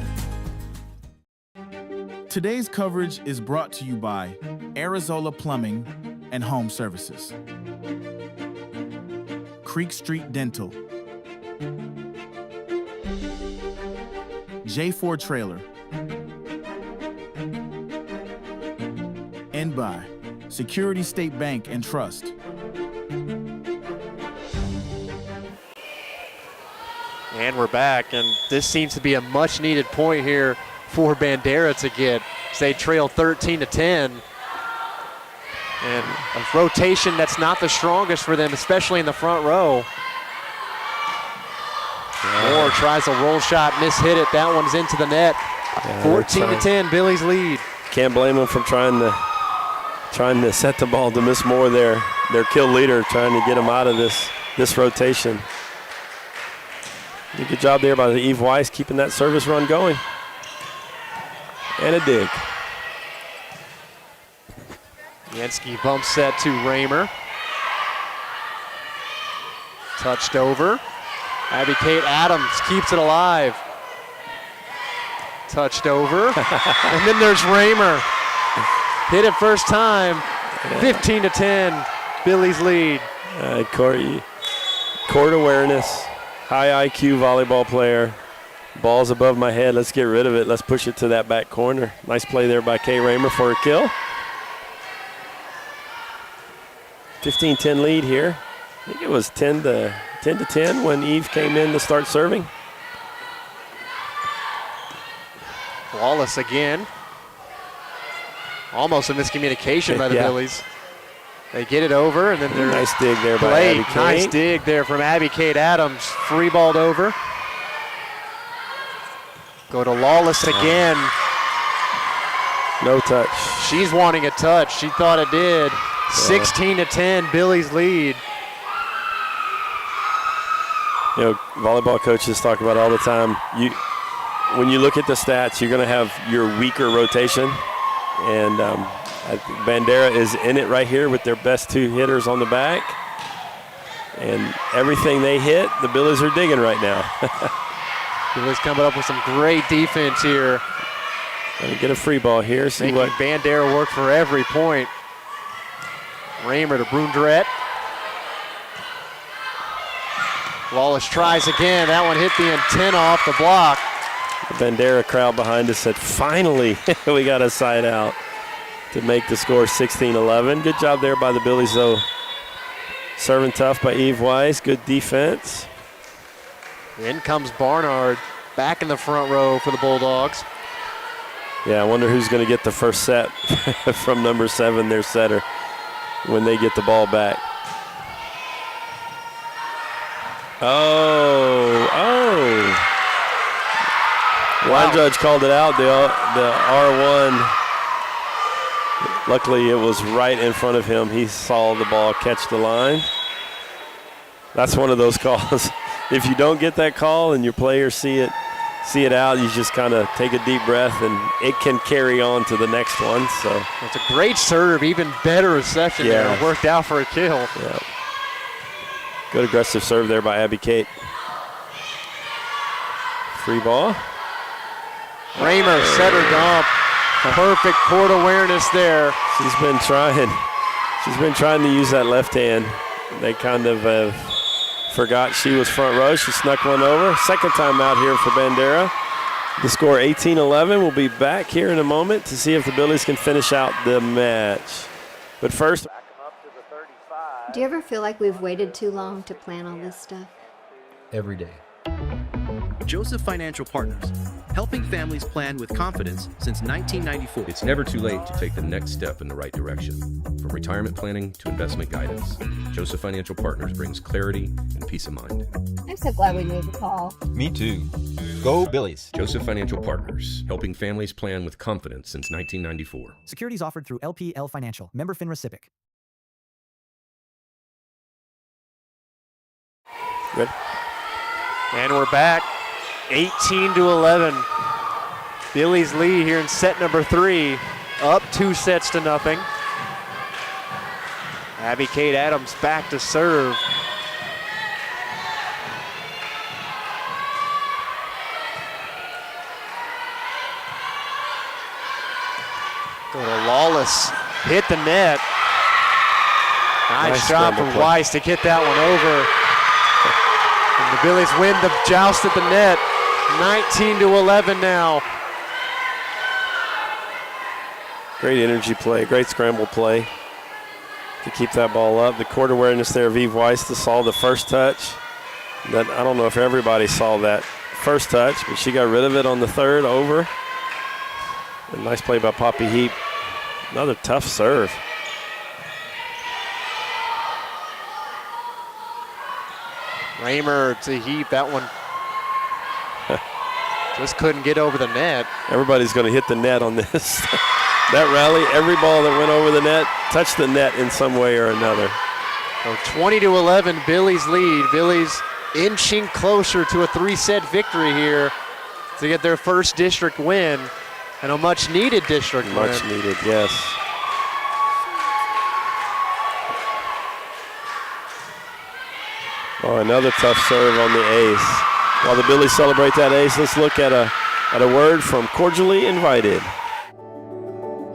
Today's coverage is brought to you by Arizola Plumbing and Home Services, Creek Street Dental, J4 Trailer, and by Security State Bank and Trust. And we're back, and this seems to be a much-needed point here for Bandera to get. They trail 13-10. And a rotation that's not the strongest for them, especially in the front row. Moore tries a roll shot, mishit it. That one's into the net. 14-10, Billies lead. Can't blame them for trying to set the ball to Miss Moore there. Their kill leader, trying to get them out of this rotation. Good job there by Eve Weiss, keeping that service run going. And a dig. Yansky bump set to Raymer. Touched over. Abby Kate Adams keeps it alive. Touched over. And then there's Roemer. Hit it first time. 15-10. Billies lead. Court awareness. High IQ volleyball player. Ball's above my head. Let's get rid of it. Let's push it to that back corner. Nice play there by Kay Roemer for a kill. 15-10 lead here. I think it was 10-10 when Eve came in to start serving. Wallace again. Almost a miscommunication by the Billies. They get it over, and then there's nice dig there by Abby Kate. Nice dig there from Abby Kate Adams. Free balled over. Go to Lawless again. No touch. She's wanting a touch. She thought it did. 16-10, Billies lead. You know, volleyball coaches talk about all the time. When you look at the stats, you're going to have your weaker rotation. And I think Bandera is in it right here with their best two hitters on the back. And everything they hit, the Billies are digging right now. Billies coming up with some great defense here. Gonna get a free ball here. See making what Bandera work for every point. Roemer to Brundrett. Wallace tries again. That one hit the antenna off the block. The Bandera crowd behind us said, finally, we got a side out to make the score 16-11. Good job there by the Billies, though. Serving tough by Eve Weiss. Good defense. In comes Barnard back in the front row for the Bulldogs. Yeah, I wonder who's going to get the first set from number 7, their setter, when they get the ball back. Line judge called it out, the R1. Luckily, it was right in front of him. He saw the ball catch the line. That's one of those calls. If you don't get that call and your players see it out, you just kind of take a deep breath, and it can carry on to the next one. So it's a great serve, even better reception there. It worked out for a kill. Yeah. Good aggressive serve there by Abby Kate. Free ball. Roemer set her dump. Perfect court awareness there. She's been trying to use that left hand. They kind of forgot she was front row. She snuck one over. Second time out here for Bandera. The score 18-11. We'll be back here in a moment to see if the Billies can finish out the match. But first, do you ever feel like we've waited too long to plan all this stuff? Every day. Joseph Financial Partners, helping families plan with confidence since 1994. It's never too late to take the next step in the right direction. From retirement planning to investment guidance, Joseph Financial Partners brings clarity and peace of mind. I'm so glad we made the call. Me too. Go Billies. Joseph Financial Partners, helping families plan with confidence since 1994. Securities offered through LPL Financial, member FINRA SIPC. Good. And we're back. 18-11. Billies lead here in set number 3. Up 2-0. Abby Kate Adams back to serve. Go to Lawless. Hit the net. Nice shot from Weiss to get that one over. And the Billies win the joust at the net. 19-11 now. Great energy play, great scramble play to keep that ball up. The court awareness there of Eve Weiss to saw the first touch. That, I don't know if everybody saw that first touch, but she got rid of it on the third over. A nice play by Poppy Heap. Another tough serve. Roemer to Heap, that one just couldn't get over the net. Everybody's going to hit the net on this. That rally, every ball that went over the net touched the net in some way or another. So 20-11, Billies lead. Billies inching closer to a 3-set victory here to get their first district win, and a much-needed district win. Much needed, yes. Oh, another tough serve on the ace. While the Billies celebrate that ace, let's look at a word from Cordially Invited.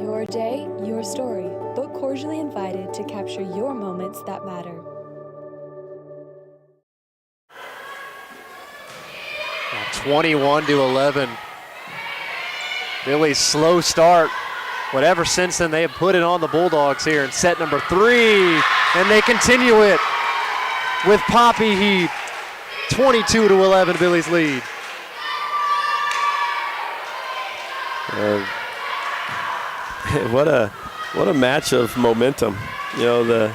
Your day, your story. Book Cordially Invited to capture your moments that matter. Now 21-11. Billy's slow start. Whatever since then, they have put it on the Bulldogs here in set number 3, and they continue it with Poppy Heap. 22-11, Billy's lead. What a match of momentum. You know,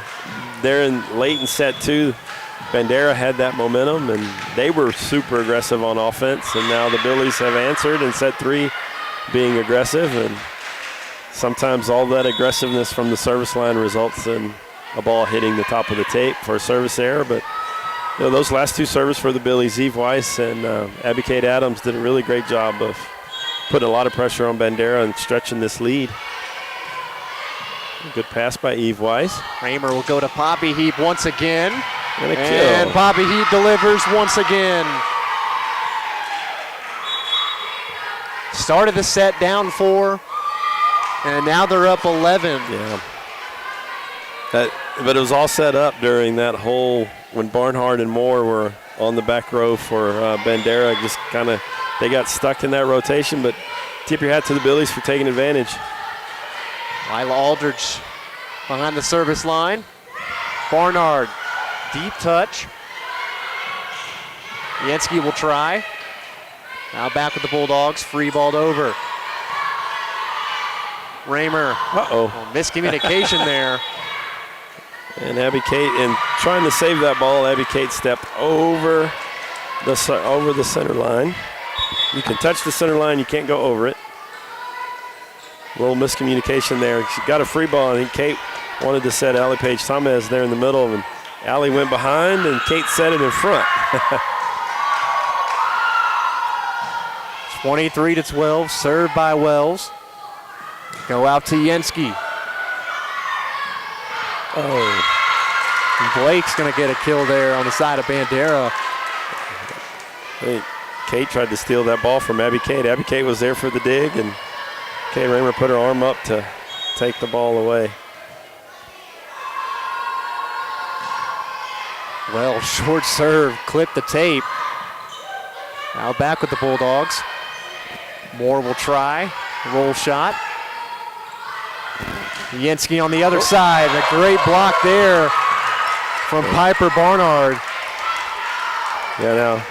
they're late in set 2. Bandera had that momentum, and they were super aggressive on offense, and now the Billies have answered in set 3, being aggressive, and sometimes all that aggressiveness from the service line results in a ball hitting the top of the tape for a service error. But you know, those last 2 serves for the Billies, Eve Weiss and Abby Kate Adams, did a really great job of putting a lot of pressure on Bandera and stretching this lead. Good pass by Eve Weiss. Roemer will go to Poppy Heap once again. And a kill. And Poppy Heap delivers once again. Started the set down 4, and now they're up 11. Yeah. But it was all set up during that whole, when Barnhart and Moore were on the back row for Bandera, just kind of, they got stuck in that rotation, but tip your hat to the Billies for taking advantage. Lila Aldridge behind the service line. Barnard, deep touch. Yansky will try. Now back with the Bulldogs, free balled over. Roemer, miscommunication there. And Abby Kate, and trying to save that ball, Abby Kate stepped over the center line. You can touch the center line, you can't go over it. A little miscommunication there. She got a free ball, and Kate wanted to set Allie Page Thomas there in the middle, and Allie went behind, and Kate set it in front. 23-12, served by Wells. Go out to Yansky. Oh. And Blake's going to get a kill there on the side of Bandera. Hey, Kate tried to steal that ball from Abby Kate. Abby Kate was there for the dig, and Kate Roemer put her arm up to take the ball away. Well, short serve, clipped the tape. Now back with the Bulldogs. Moore will try, roll shot. Yansky on the other side, a great block there from Piper Barnard. Yeah, now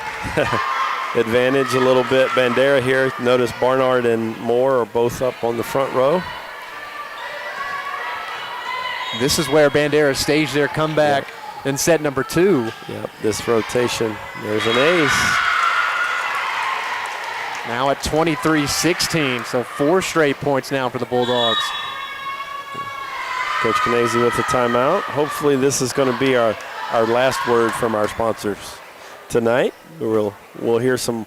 advantage a little bit. Bandera here. Notice Barnard and Moore are both up on the front row. This is where Bandera staged their comeback in set number 2. Yep, this rotation. There's an ace. Now at 23-16, so 4 straight points now for the Bulldogs. Coach Canese with the timeout. Hopefully this is going to be our last word from our sponsors tonight. We'll hear some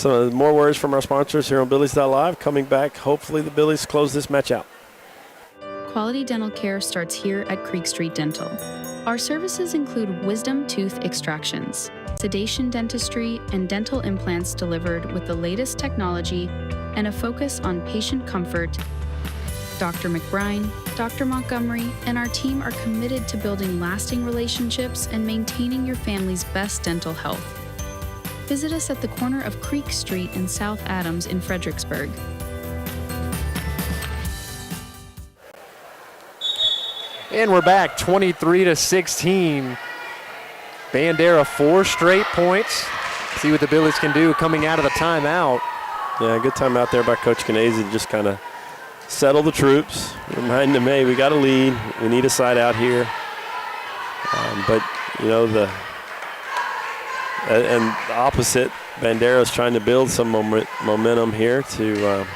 more words from our sponsors here on Billies.Live. Coming back, hopefully the Billies close this match out. Quality dental care starts here at Creek Street Dental. Our services include wisdom tooth extractions, sedation dentistry, and dental implants delivered with the latest technology and a focus on patient comfort. Dr. McBride, Dr. Montgomery, and our team are committed to building lasting relationships and maintaining your family's best dental health. Visit us at the corner of Creek Street and South Adams in Fredericksburg. And we're back, 23-16. Bandera 4 straight points. See what the Billies can do coming out of the timeout. Yeah, good timeout there by Coach Canese to just kind of settle the troops. Remind them, hey, we got a lead. We need a side out here. But, you know, the opposite, Bandera's trying to build some momentum here to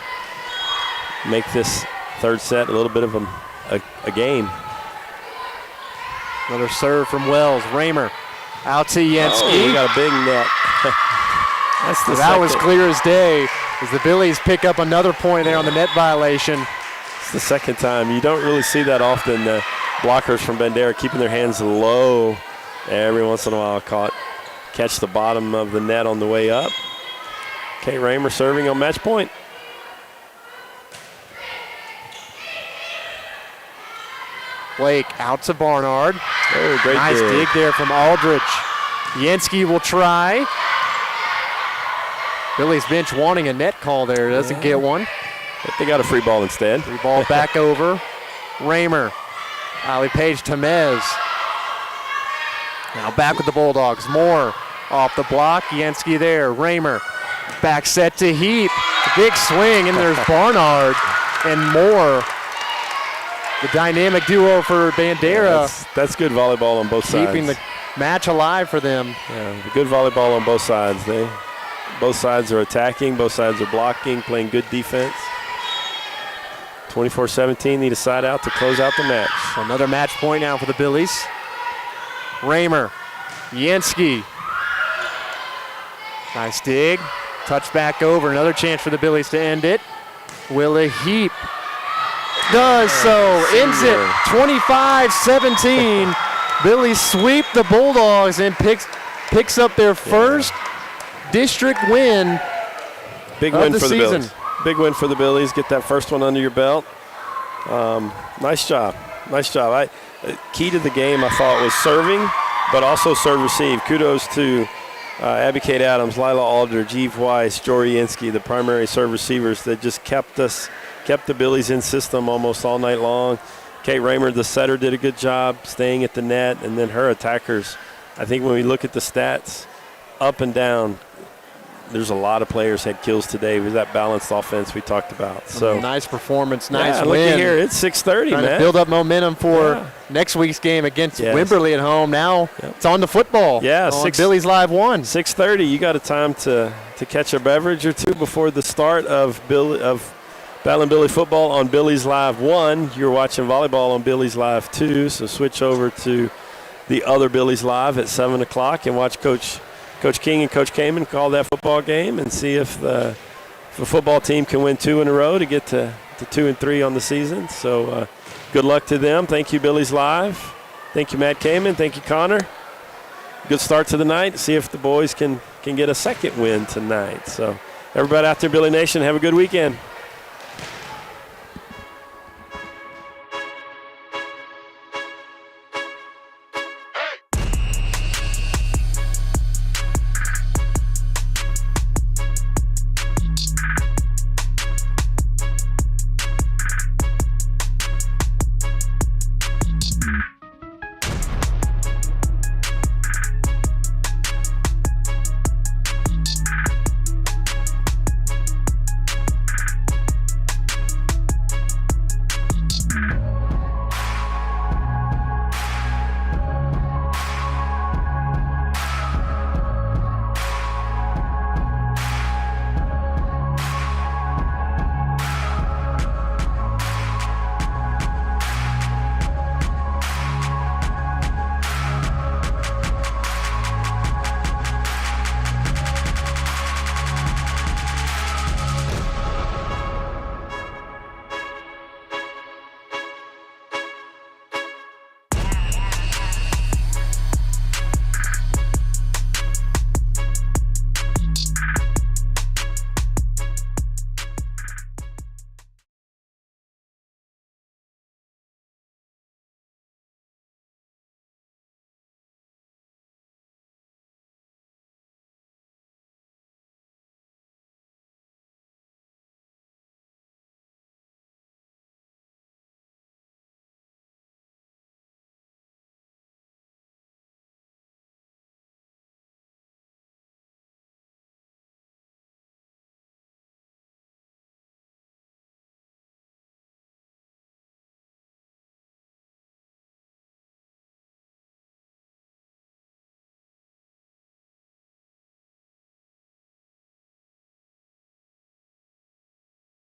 make this third set a little bit of a game. Another serve from Wells. Roemer out to Yansky. Oh, we got a big net. That was clear as day as the Billies pick up another point there on the net violation. It's the second time. You don't really see that often, blockers from Bandera keeping their hands low Every once in a while, catch the bottom of the net on the way up. Kate Roemer serving on match point. Blake out to Barnard. Oh, great nice dig there from Aldridge. Yansky will try. Billy's bench wanting a net call there. Doesn't get one. But they got a free ball instead. Free ball back over. Roemer. Ali Page Tamez. Now back with the Bulldogs. Moore off the block. Yansky there. Roemer. Back set to Heap. Big swing, and there's Barnard and Moore. The dynamic duo for Bandera. Yeah, that's good volleyball on both sides. Keeping the match alive for them. Yeah, good volleyball on both sides. Both sides are attacking, both sides are blocking, playing good defense. 24-17, need a side out to close out the match. Another match point now for the Billies. Roemer, Yansky. Nice dig. Touch back over. Another chance for the Billies to end it. Willa Heap does so. Ends it 25-17. Billies sweep the Bulldogs and picks up their first district win. Big of win the for season. the Billies. Big win for the Billies. Get that first one under your belt. Nice job. Nice job. Key to the game, I thought, was serving, but also serve receive. Kudos to Abby Kate Adams, Lila Aldridge, Eve Weiss, Jory Yansky, the primary serve receivers that just kept the Billies in system almost all night long. Kate Roemer, the setter, did a good job staying at the net, and then her attackers. I think when we look at the stats, up and down, there's a lot of players had kills today with that balanced offense we talked about. So nice performance, nice yeah, win. Look here, it's 6:30, man. To build up momentum for next week's game against Wimberley at home. Now it's on to football. Yeah, on Billies.Live 1. 6:30. You got a time to catch a beverage or two before the start of Battle and Billy football on Billies.Live 1. You're watching volleyball on Billies.Live 2, so switch over to the other Billies.Live at 7 o'clock and watch Coach King and Coach Kaman call that football game and see if the football team can win 2 in a row to get to 2-3 on the season. So good luck to them. Thank you, Billies.Live. Thank you, Matt Kaman. Thank you, Connor. Good start to the night. See if the boys can get a second win tonight. So everybody out there, Billy Nation, have a good weekend. Mm-hmm.